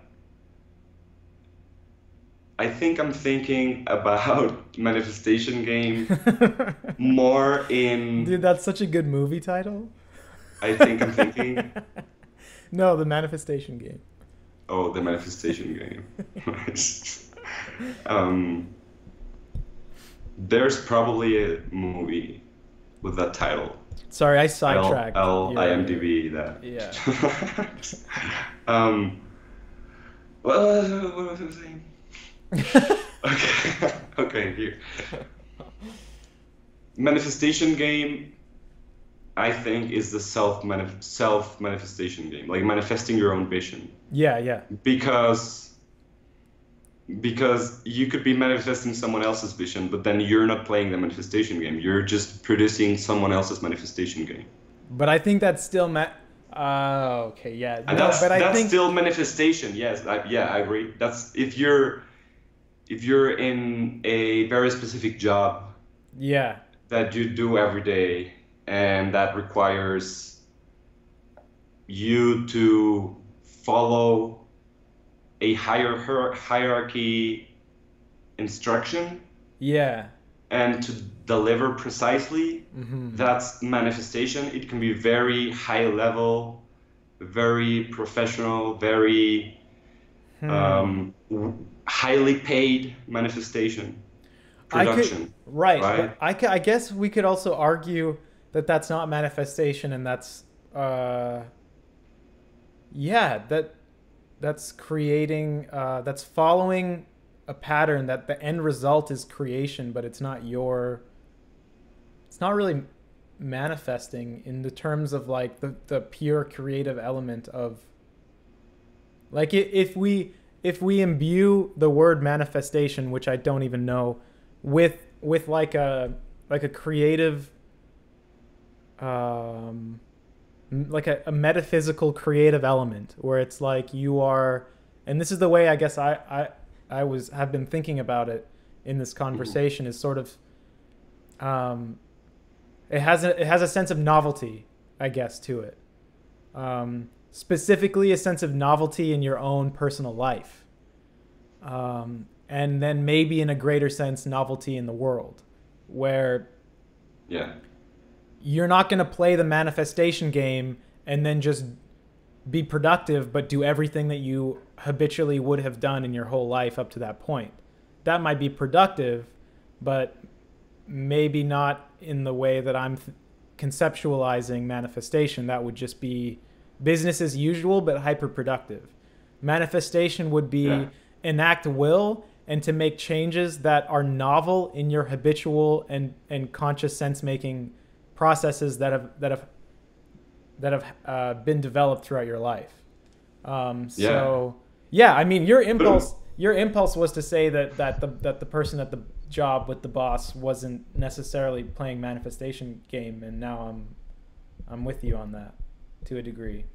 I think I'm thinking about manifestation game more Dude, in, that's such a good movie title. I think I'm thinking, No, the manifestation game. oh, the manifestation game. um, there's probably a movie with that title. Sorry, I I'll sidetracked I'll your. IMDb that. Yeah. um, what was I saying? Okay, okay, here. Manifestation game, I think, is the self manifestation game, like manifesting your own vision. Yeah, yeah. Because you could be manifesting someone else's vision, but then you're not playing the manifestation game. You're just producing someone else's manifestation game. But I think that's still okay, yeah. And No, but I that's think still manifestation. Yes, yeah, I agree. That's if you're in a very specific job yeah. that you do every day and that requires you to follow a hierarchy instruction Yeah. and to deliver precisely, Mm-hmm. that's manifestation. It can be very high level, very professional, very Hmm. highly paid manifestation I could production, right, right? but I guess we could also argue that that's not manifestation and that's yeah, that's creating that's following a pattern that the end result is creation, but it's not really manifesting in the terms of like the pure creative element of like if we imbue the word manifestation, which I don't even know, with like a creative um like a metaphysical creative element where it's like you are, and this is the way I guess I was have been thinking about it in this Mhm. conversation is sort of um it has a sense of novelty, I guess, to it. Specifically, a sense of novelty in your own personal life, and then maybe in a greater sense, novelty in the world, where Yeah, you're not going to play the manifestation game and then just be productive, but do everything that you habitually would have done in your whole life up to that point. That might be productive, but maybe not in the way that I'm conceptualizing manifestation. That would just be business as usual, but hyper productive. Manifestation would yeah, be enact will and to make changes that are novel in your habitual and conscious sense making processes that have been developed throughout your life. yeah. So yeah, I mean But your impulse was to say that the person at the job with the boss wasn't necessarily playing manifestation game, and now I'm with you on that to a degree.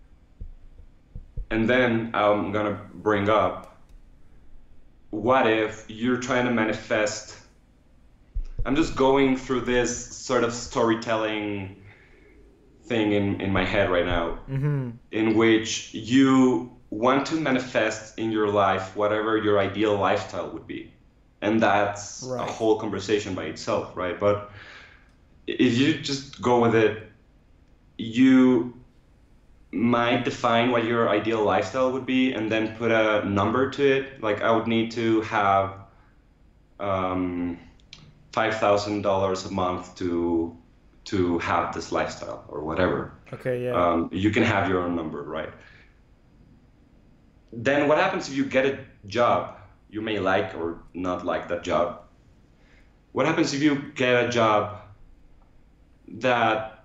and then I'm gonna bring up, what if you're trying to manifest? I'm just going through this sort of storytelling thing in my head right now, Mm-hmm. in which you want to manifest in your life whatever your ideal lifestyle would be. And that's a Right. whole conversation by itself, right? But if you just go with it, you might define what your ideal lifestyle would be and then put a number to it. Like, I would need to have um, $5,000 a month to have this lifestyle or whatever. Okay. Yeah. You can have your own number, right? Then what happens if you get a job? You may like or not like that job. What happens if you get a job that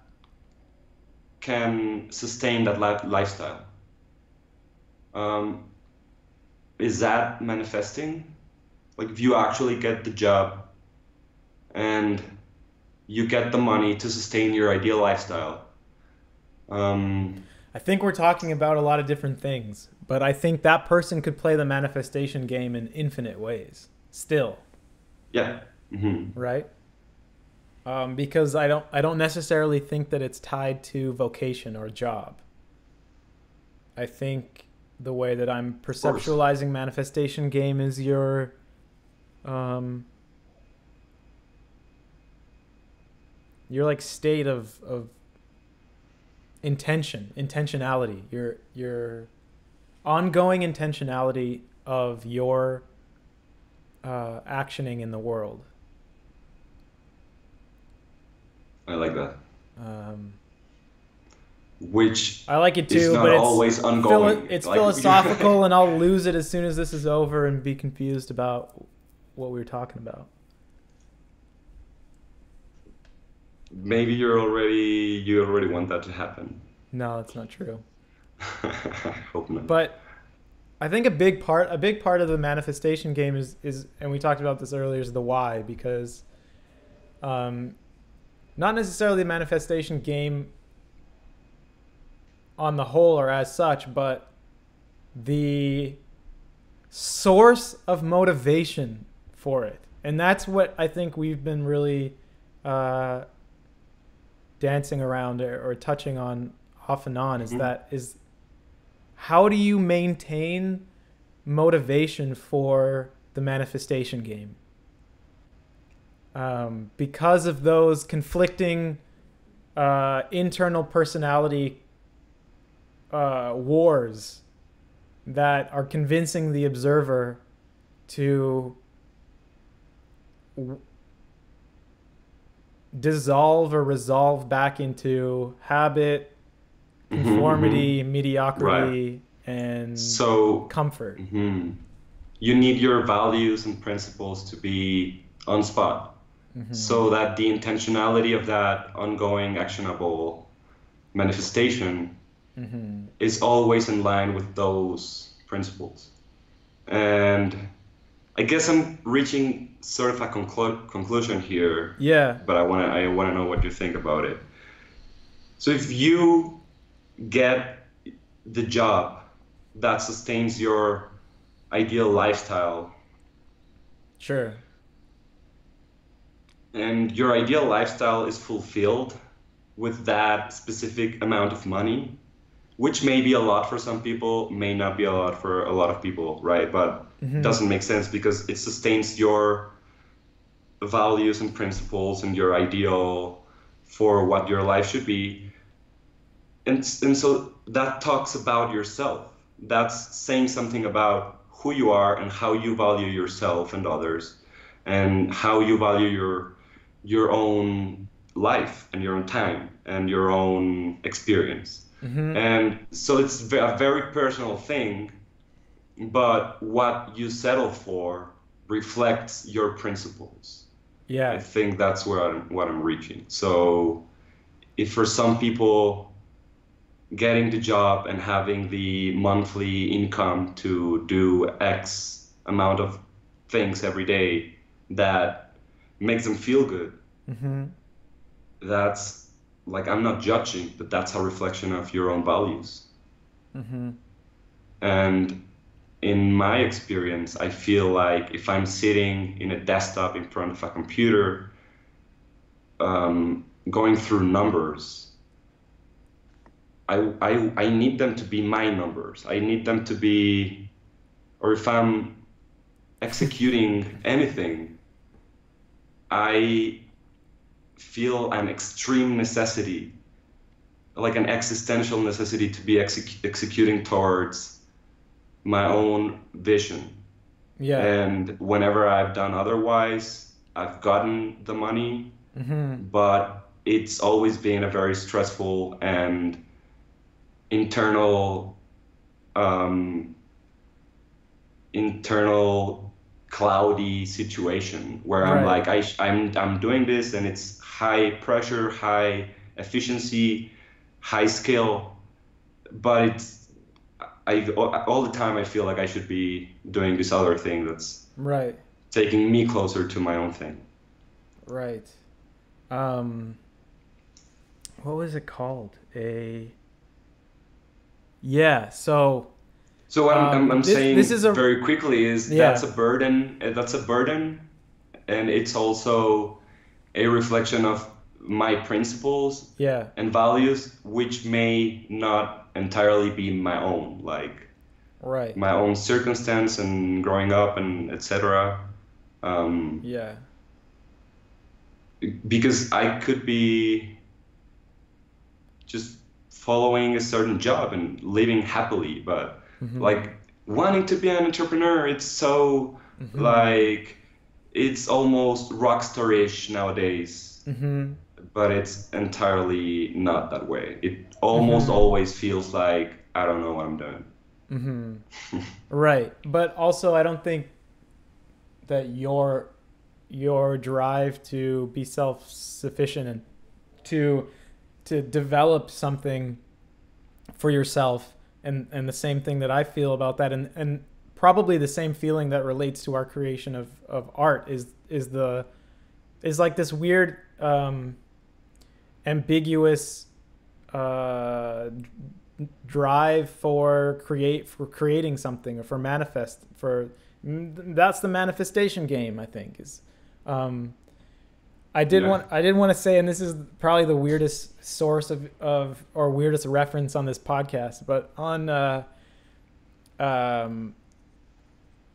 can sustain that lifestyle? Um, is that manifesting? Like, if you actually get the job and you get the money to sustain your ideal lifestyle. I think we're talking about a lot of different things, but I think that person could play the manifestation game in infinite ways. Still, Yeah. Hmm. right? Because I don't necessarily think that it's tied to vocation or job. I think the way that I'm Of course. perceptualizing manifestation game is um, your like state of intentionality, your ongoing intentionality of your actioning in the world. I like that. Um, Which I like it is too, not but always ongoing. it's Like philosophical, and I'll lose it as soon as this is over and be confused about what we were talking about. maybe you already want that to happen. No, that's not true. I hope not. But I think a big part of the manifestation game is, and we talked about this earlier, is the why, because um, not necessarily the manifestation game on the whole or as such, but the source of motivation for it. And that's what I think we've been really uh, dancing around or touching on off and on, is Mhm. that is how do you maintain motivation for the manifestation game? Because of those conflicting internal personality wars that are convincing the observer to w- dissolve or resolve back into habit, Mhm, conformity, mhm. Right. mediocrity, and So, comfort. mhm. You need your values and principles to be on spot Hmm. so that the intentionality of that ongoing actionable manifestation Hmm. is always in line with those principles. And I guess I'm reaching sort of a conclusion here, Yeah, but I wanna know what you think about it. So if you get the job that sustains your ideal lifestyle, sure. and your ideal lifestyle is fulfilled with that specific amount of money, which may be a lot for some people, may not be a lot for a lot of people, right? But Hmm. doesn't make sense because it sustains your values and principles and your ideal for what your life should be. And so that talks about yourself. That's saying something about who you are and how you value yourself and others, and how you value your own life and your own time and your own experience. Hmm. And so it's a very personal thing, but what you settle for reflects your principles. I Yeah. think that's where what I'm reaching. So if for some people getting the job and having the monthly income to do X amount of things every day that makes them feel good, Hmm. that's like, I'm not judging, but that's a reflection of your own values. Hmm. And in my experience, I feel like if I'm sitting in a desktop in front of a computer, going through numbers, I need them to be my numbers. I need them to be, or if I'm executing anything, I feel an extreme necessity, like an existential necessity to be executing towards my own vision. Yeah. And whenever I've done otherwise, I've gotten the money, Hmm. but it's always been a very stressful and internal um, internal cloudy situation where I'm Right. like I'm doing this and it's high pressure, high efficiency, high skill, but it's I all the time I feel like I should be doing this other thing that's Right. taking me closer to my own thing. Right. Um, what was it called? Yeah. So So what I'm this saying is a very quickly is yeah. that's a burden, and it's also a reflection of my principles Yeah. and values, which may not entirely be my own, like Right. my own circumstance and growing up and etc. Um, Yeah. because I could be just following a certain job and living happily, but Mm-hmm. like wanting to be an entrepreneur, it's so Mm-hmm. like it's almost rock star-ish nowadays, Mm-hmm. but it's entirely not that way. It almost Mm-hmm. always feels like I don't know what I'm doing. Mm-hmm. Right. But also I don't think that your drive to be self-sufficient and to develop something for yourself, and the same thing that I feel about that, and probably the same feeling that relates to our creation of art is like this weird ambiguous uh, drive for creating something, or for manifest for that's the manifestation game, I think. Is um, Yeah. I did want to say, and this is probably the weirdest source of or weirdest reference on this podcast, but on um,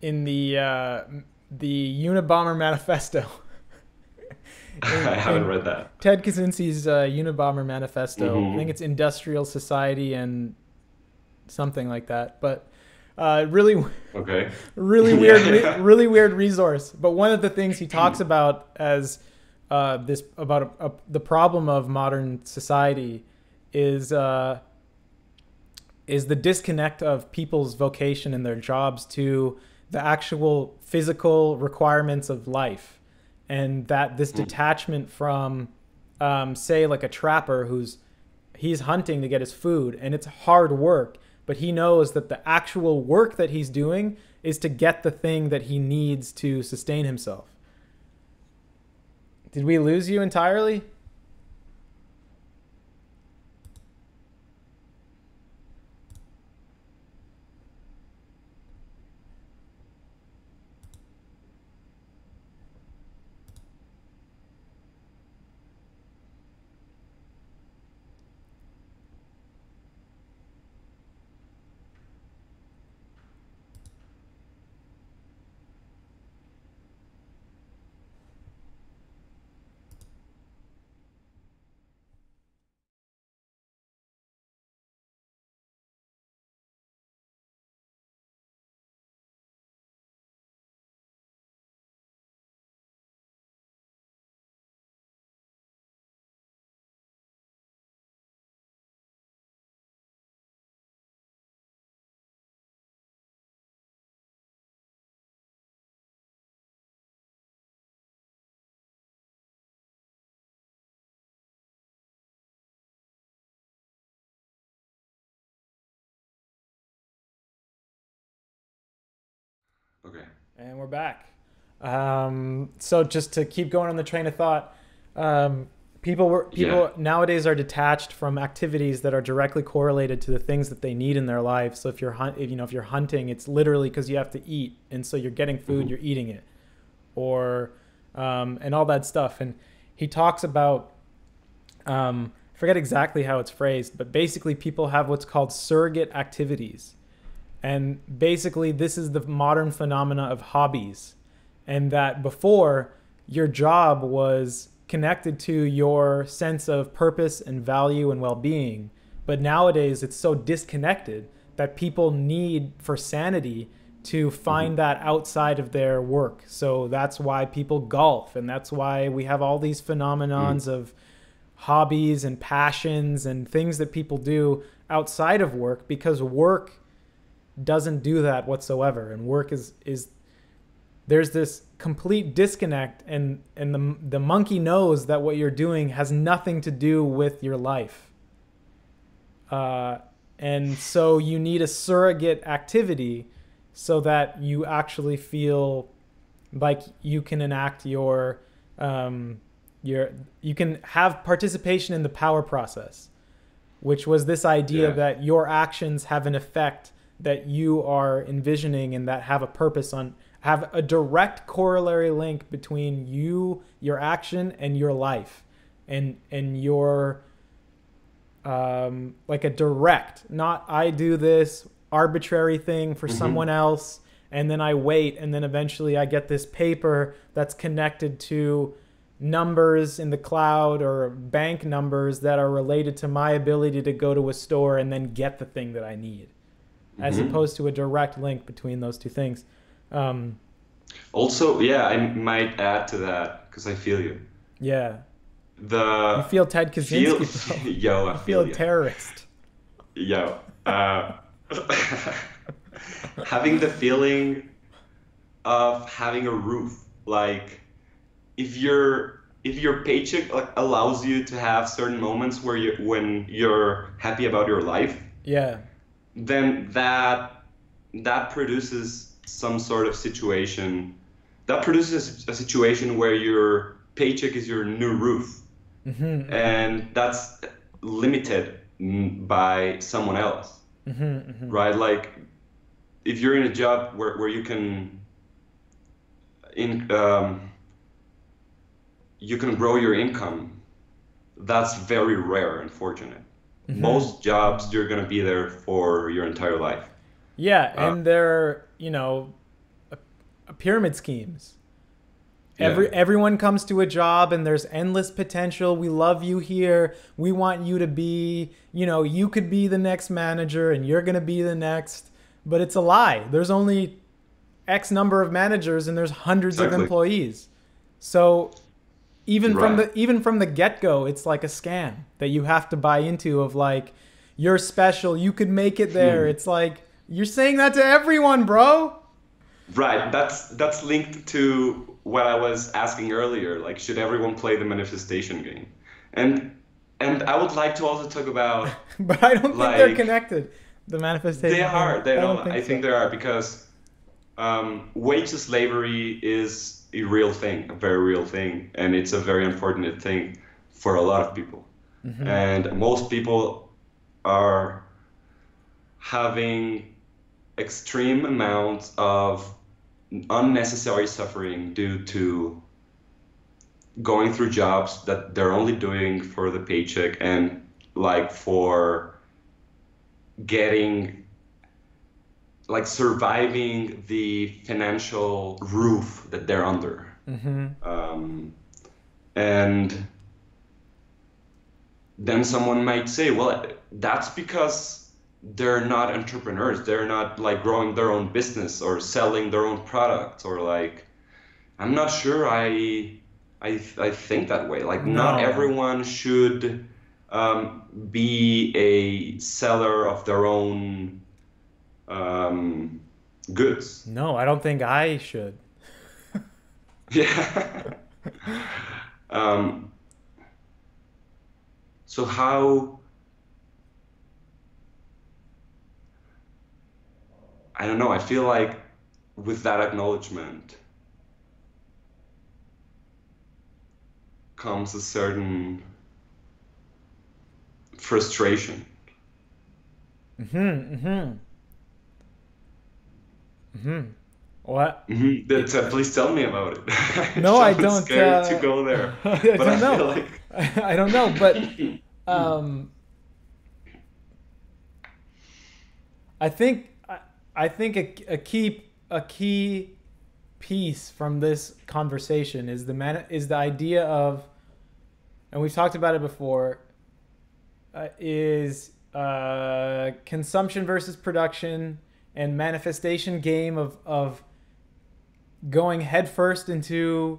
in the Unabomber Manifesto, I haven't in read that. Ted Kaczynski's Unabomber Manifesto, I think Hmm. it's Industrial Society and something like that, but really Okay. Yeah. really weird resource. But one of the things he talks about as this about the problem of modern society is uh, is the disconnect of people's vocation and their jobs to the actual physical requirements of life, and that this detachment from, say, like a trapper he's hunting to get his food, and it's hard work, but he knows that the actual work that he's doing is to get the thing that he needs to sustain himself. Did we lose you entirely? Okay. And we're back. So just to keep going on the train of thought, um, Yeah. people nowadays are detached from activities that are directly correlated to the things that they need in their life. So if you're hunting, it's literally because you have to eat, and so you're getting food, Hmm. you're eating it, or and all that stuff. And he talks about, I forget exactly how it's phrased, but basically people have what's called surrogate activities, and basically, this is the modern phenomena of hobbies. And that before, your job was connected to your sense of purpose and value and well being. But nowadays, it's so disconnected that people need, for sanity, to Hmm. find that outside of their work. So that's why people golf. And that's why we have all these phenomenons Hmm. of hobbies and passions and things that people do outside of work, because work doesn't do that whatsoever, and work is there's this complete disconnect, and the monkey knows that what you're doing has nothing to do with your life, uh, and so you need a surrogate activity so that you actually feel like you can enact um, your you can have participation in the power process, which was this idea Yeah. that your actions have an effect that you are envisioning and that have a purpose on have a direct corollary link between you, your action, and your life, and your like a direct, not I do this arbitrary thing for someone else and then I wait and then eventually I get this paper that's connected to numbers in the cloud or bank numbers that are related to my ability to go to a store and then get the thing that I need, as opposed to a direct link between those two things. Also, yeah, I might add to that because I feel you. Yeah. You The feel Ted feel, Kaczynski, bro. yo, I You feel feel a you. terrorist. Yo, having the feeling of having a roof, like if your paycheck like allows you to have certain moments where you when you're happy about your life, Yeah. then that produces some sort of situation. That produces a situation where your paycheck is your new roof, and that's limited by someone else, right? Like if you're in a job where you can in you can grow your income, that's very rare, unfortunate. Most jobs you're gonna be there for your entire life. Yeah, Uh, and they're, pyramid schemes. yeah, Everyone comes to a job and there's endless potential. We love you here. We want you to be, you could be the next manager and you're going to be the next. But it's a lie. There's only X number of managers and there's hundreds of exactly. employees. So Right. even from the get-go, it's like a scam that you have to buy into of like, you're special, you could make it there. It's like, you're saying that to everyone, bro. Right. That's linked to what I was asking earlier. Like, should everyone play the manifestation game? And and I would like to also talk about But I don't think they're like connected. The they manifestation are. game. They I don't don't. think I so. think they are because wage slavery is a real thing, a very real thing, and it's a very important thing for a lot of people. And most people are having extreme amounts of unnecessary suffering due to going through jobs that they're only doing for the paycheck and like for getting like surviving the financial roof that they're under. And then someone might say, well, that's because they're not entrepreneurs. They're not like growing their own business or selling their own products or like, I'm not sure I think that way. Like not No. everyone should be a seller of their own um, goods. No, I don't think I should. Yeah. um, so how, I don't know, I feel like with that acknowledgement comes a certain frustration. What? That's, please tell me about it. I No, I feel don't. scared to go there, I but I don't know. feel like I don't know, but um, I think I think a key piece from this conversation is the idea of, and we've talked about it before, is consumption versus production and manifestation game of going headfirst into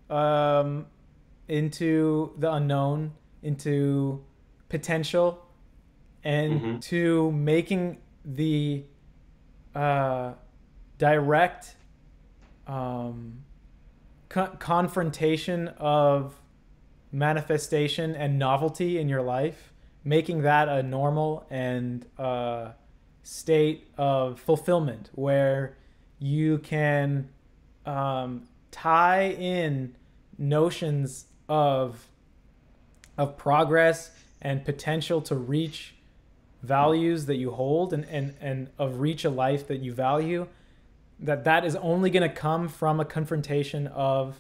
the unknown, into potential, and to making the direct confrontation of manifestation and novelty in your life, making that a normal and state of fulfillment where you can tie in notions of progress and potential to reach values that you hold and of reach a life that you value that is only going to come from a confrontation of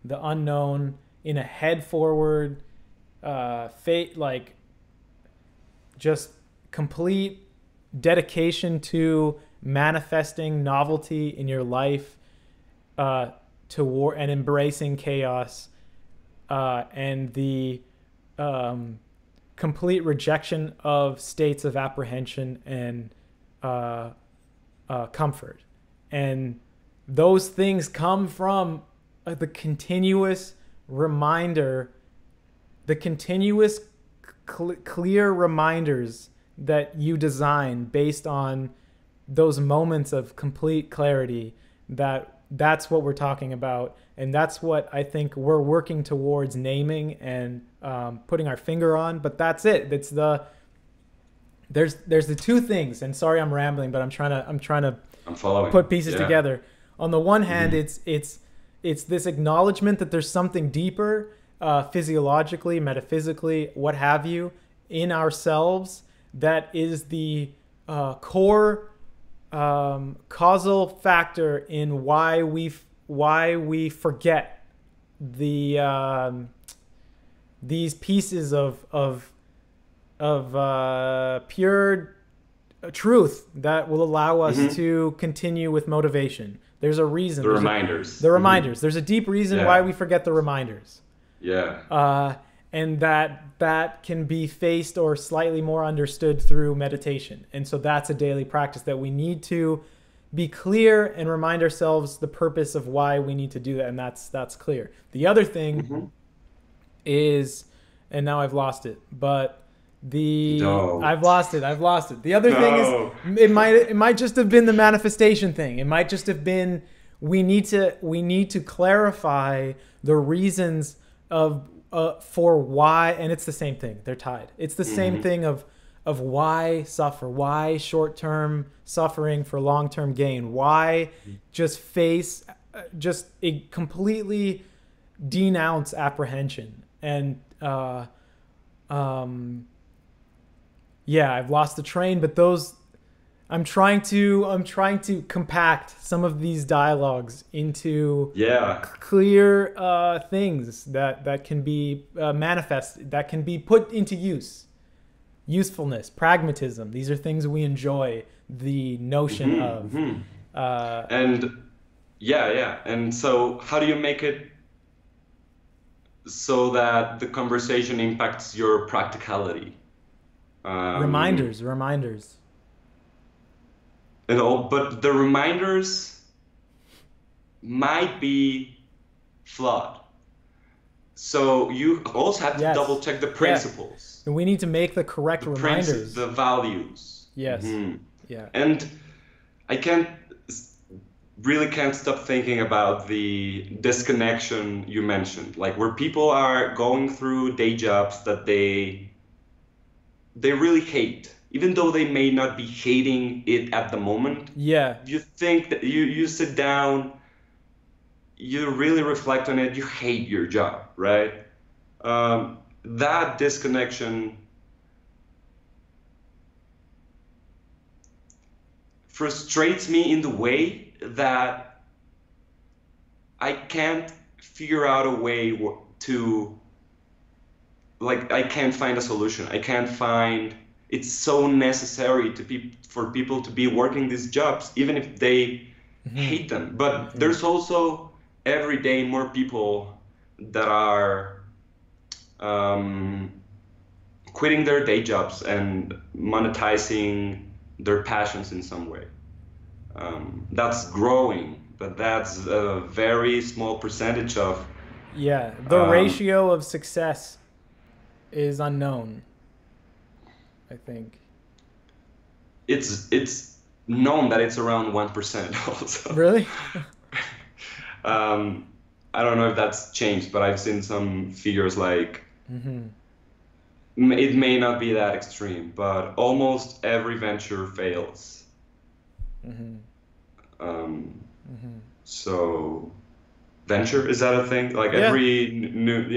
the unknown in a head forward, fate, like just complete dedication to manifesting novelty in your life, to war and embracing chaos, and the complete rejection of states of apprehension and comfort. And those things come from the continuous reminder, the continuous clear reminders that you design based on those moments of complete clarity. That's what we're talking about, and that's what I think we're working towards naming and putting our finger on. But that's it. It's there's the two things. And sorry, I'm rambling, but I'm trying to I'm following. put pieces together. On the one hand, it's this acknowledgement that there's something deeper, physiologically, metaphysically, what have you, in ourselves that is the core causal factor in why we forget these pieces of pure truth that will allow us to continue with motivation. There's a reason. The reminders. The reminders. There's a deep reason why we forget the reminders. Yeah. And that can be faced or slightly more understood through meditation. And so that's a daily practice that we need to be clear and remind ourselves the purpose of why we need to do that. And that's clear. The other thing is, and now I've lost it, but I've lost it. The other thing is, it might just have been the manifestation thing. It might just have been, we need to clarify the reasons for why, and it's the same thing. They're tied. It's the same thing of why suffer, why short-term suffering for long-term gain, why just completely denounce apprehension. And I've lost the train, but I'm trying to compact some of these dialogues into clear things that can be manifested, that can be put into use. Usefulness, pragmatism, these are things we enjoy the notion of. And so how do you make it so that the conversation impacts your practicality? Reminders. But the reminders might be flawed. So you also have to double check the principles. And we need to make the correct reminders. The values. Yes. Yeah. And I really can't stop thinking about the disconnection you mentioned. Like where people are going through day jobs that they really hate. Even though they may not be hating it at the moment, you think that you sit down, you really reflect on it, you hate your job, right? That disconnection frustrates me in the way that I can't figure out a way to, like, I can't find a solution. It's so necessary for people to be working these jobs, even if they hate them. But there's also every day more people that are quitting their day jobs and monetizing their passions in some way. That's growing, but that's a very small percentage of. Yeah, the ratio of success is unknown, I think. It's known that it's around 1% also. Really? I don't know if that's changed, but I've seen some figures like it may not be that extreme, but almost every venture fails. So venture, is that a thing? Like every new,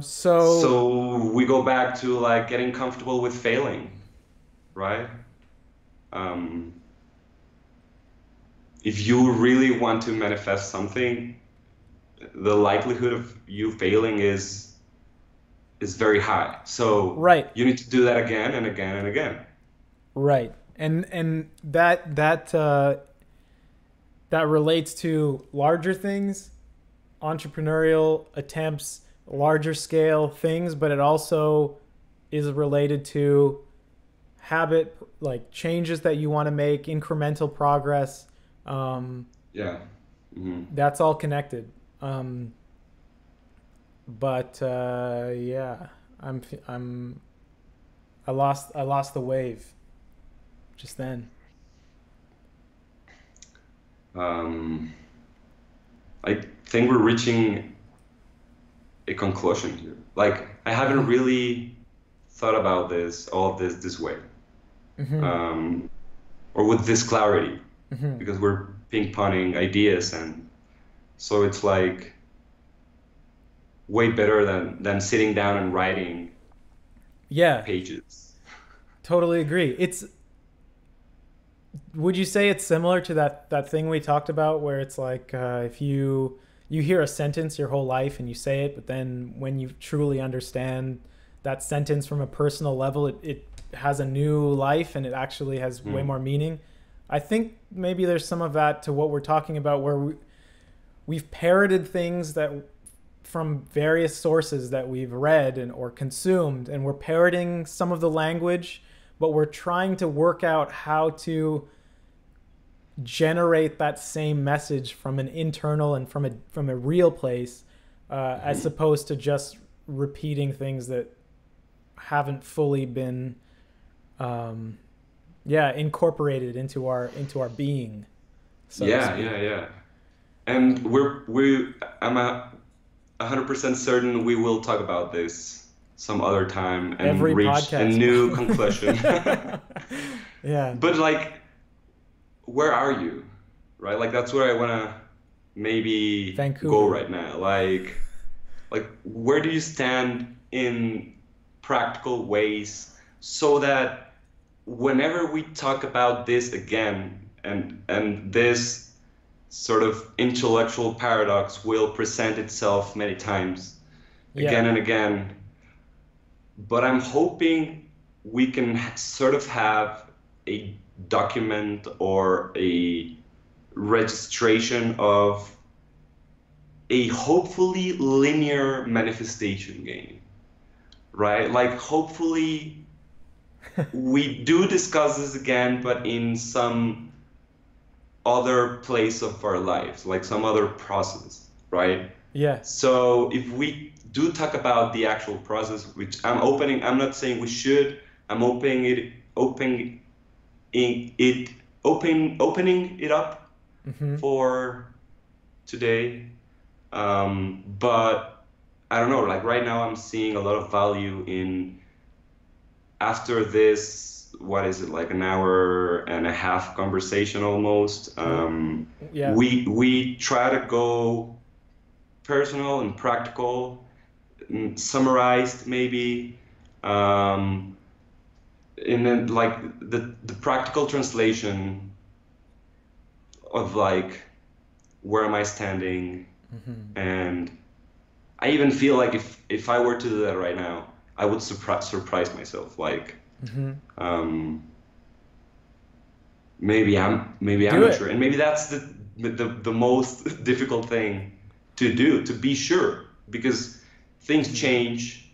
so we go back to like getting comfortable with failing, right? if you really want to manifest something, the likelihood of you failing is very high. So Right. you need to do that again and again and again. Right. And that relates to larger things, entrepreneurial attempts, larger scale things, but it also is related to habit, like changes that you want to make, incremental progress. Um, Yeah. that's all connected. But yeah, I'm I lost the wave just then. Um, I think we're reaching a conclusion here. Like, I haven't Hmm. really thought about all of this way, Hmm. um, or with this clarity, Hmm. because we're ping-ponging ideas, and so it's like way better than sitting down and writing Yeah, pages. totally agree. Would you say it's similar to that thing we talked about where it's like if you hear a sentence your whole life and you say it, but then when you truly understand that sentence from a personal level, it has a new life and it actually has way Hmm. more meaning. I think maybe there's some of that to what we're talking about where we've parroted things that from various sources that we've read and or consumed, and we're parroting some of the language, but we're trying to work out how to generate that same message from an internal and from a real place, as Hmm. opposed to just repeating things that haven't fully been, um, yeah, incorporated into our being, so to Yeah, speak. yeah, yeah. And I'm 100% certain we will talk about this some other time and Every reach a podcast, new conclusion. probably. Yeah, But like, where are you? Right? Like that's where I wanna maybe go Vancouver. right now. Like where do you stand in practical ways so that whenever we talk about this again and this sort of intellectual paradox will present itself many times Yeah, again and again, but I'm hoping we can sort of have a document or a registration of a hopefully linear manifestation game, right? Like, hopefully, we do discuss this again, but in some other place of our lives, like some other process, right? yeah, So if we do talk about the actual process, which I'm not saying we should, I'm opening it up hmm, for today. But I don't know, like right now I'm seeing a lot of value in after this, what is it, like an hour and a half conversation almost. yeah, We try to go personal and practical, summarized maybe, um, and then like the practical translation of like where am I standing, hmm, and I even feel like if I were to do that right now, I would surprise myself. Like, hmm. um, maybe I'm Do not sure, it. and maybe that's the most difficult thing to do, to be sure, because things Hmm. change,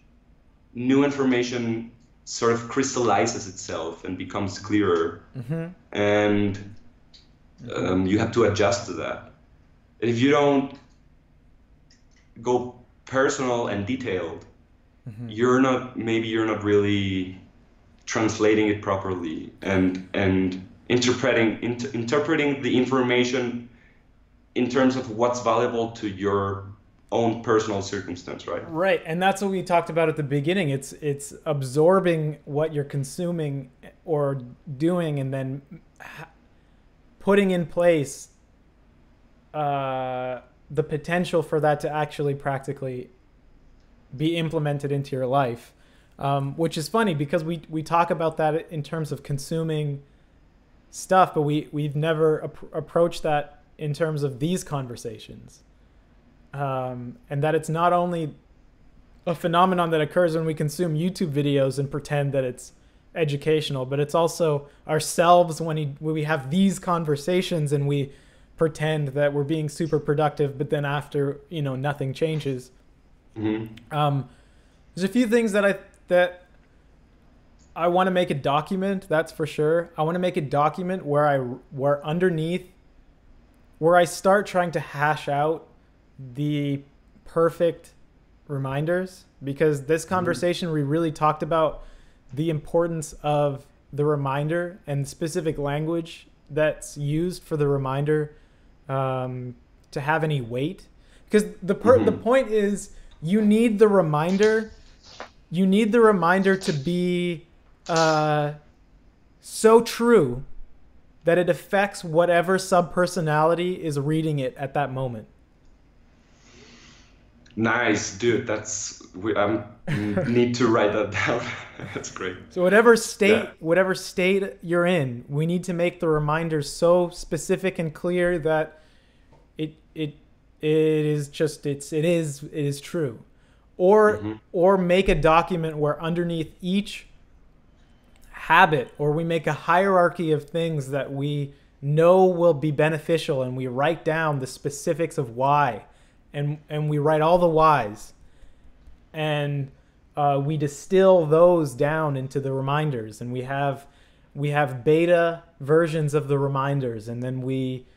new information sort of crystallizes itself and becomes clearer, Hmm. and Hmm. you have to adjust to that. And if you don't go personal and detailed, Hmm. you're not really translating it properly and interpreting the information in terms of what's valuable to your own personal circumstance, right? Right, and that's what we talked about at the beginning. It's absorbing what you're consuming or doing, and then putting in place uh, the potential for that to actually practically be implemented into your life. Which is funny because we talk about that in terms of consuming stuff, but we've never approached that in terms of these conversations. And that it's not only a phenomenon that occurs when we consume YouTube videos and pretend that it's educational, but it's also ourselves when we have these conversations and we pretend that we're being super productive, but then after, nothing changes. There's a few things that I want to make a document. That's for sure. I want to make a document where underneath, where I start trying to hash out the perfect reminders, because this conversation we really talked about the importance of the reminder and specific language that's used for the reminder to have any weight. Because the point is, you need the reminder to be so true that it affects whatever subpersonality is reading it at that moment. Nice, dude. We need to write that down. That's great. So whatever state you're in, we need to make the reminder so specific and clear that it is true. Or make a document where underneath each habit, or we make a hierarchy of things that we know will be beneficial, and we write down the specifics of why. And we write all the whys, and we distill those down into the reminders, and we have beta versions of the reminders, and then we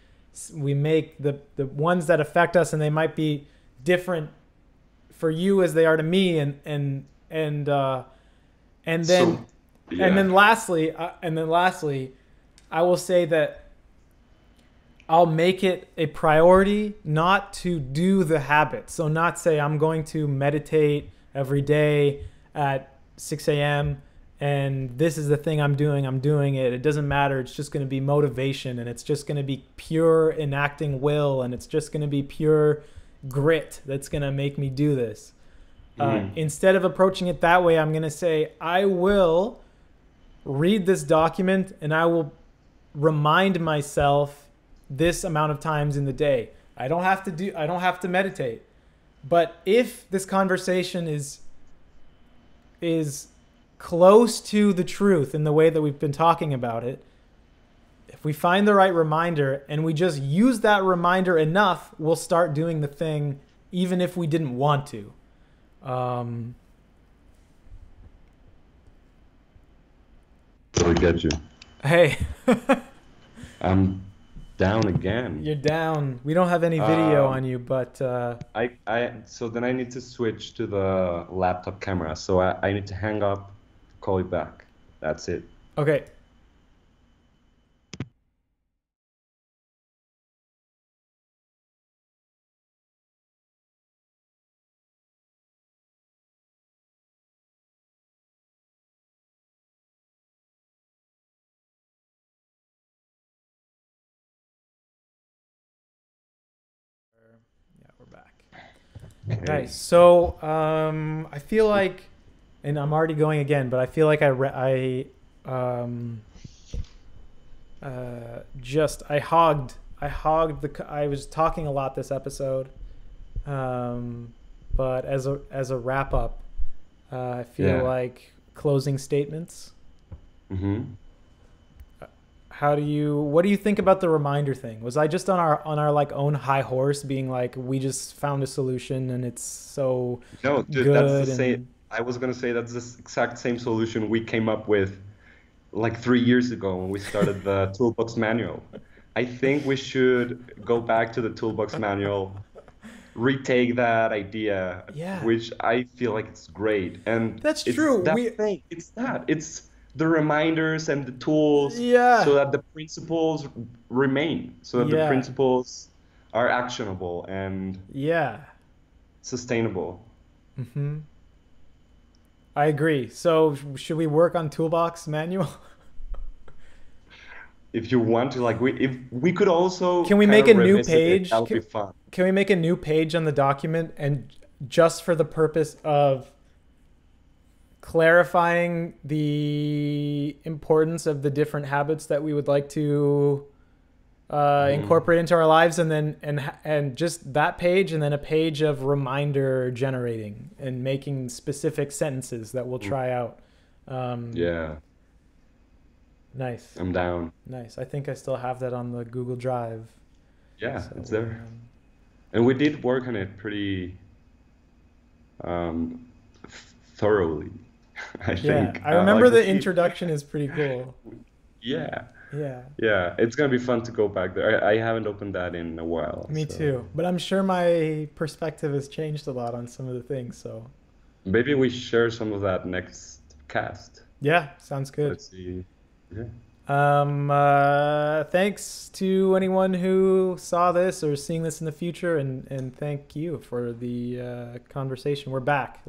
make the ones that affect us, and they might be different for you as they are to me, and then lastly, I will say that I'll make it a priority not to do the habit. So not say I'm going to meditate every day at 6 a.m. and this is the thing I'm doing it. It doesn't matter. It's just going to be motivation, and it's just going to be pure enacting will, and it's just going to be pure grit that's going to make me do this. Instead of approaching it that way, I'm going to say, I will read this document and I will remind myself this amount of times in the day. I don't have to meditate. But if this conversation is close to the truth in the way that we've been talking about it, if we find the right reminder and we just use that reminder enough, we'll start doing the thing even if we didn't want to. Totally get you. Hey. I'm down again. You're down. We don't have any video on you, but so then I need to switch to the laptop camera. So I need to hang up, call you back. That's it. Okay. Yeah, we're back. Okay. Nice. So I feel like, and I'm already going again, but I feel like I was talking a lot this episode, but as a wrap up, I feel like closing statements. What do you think about the reminder thing? Was I just on our like own high horse, being like, we just found a solution and it's so No, dude, good? that's the same. I was gonna say that's the exact same solution we came up with like 3 years ago when we started the Toolbox Manual. I think we should go back to the Toolbox Manual, retake that idea, which I feel like it's great. And that's true. It's the reminders and the tools so that the principles remain, so that the principles are actionable and sustainable. I agree. So should we work on Toolbox Manual? If you want to, like, if we could also can we make a new page? That would be fun. Can we make a new page on the document, and just for the purpose of clarifying the importance of the different habits that we would like to incorporate into our lives, and then and just that page, and then a page of reminder generating and making specific sentences that we'll try out. Yeah, Nice. I'm down. Nice. I think I still have that on the Google Drive. Yeah, So it's there. And we did work on it pretty um, thoroughly, I yeah, think. I remember Like the introduction is pretty cool. yeah, Yeah, yeah, it's gonna be fun to go back there. I haven't opened that in a while, me so too. But I'm sure my perspective has changed a lot on some of the things. So maybe we share some of that next cast. yeah, sounds good. Let's see. Yeah. Thanks to anyone who saw this or is seeing this in the future, and thank you for the conversation. We're back.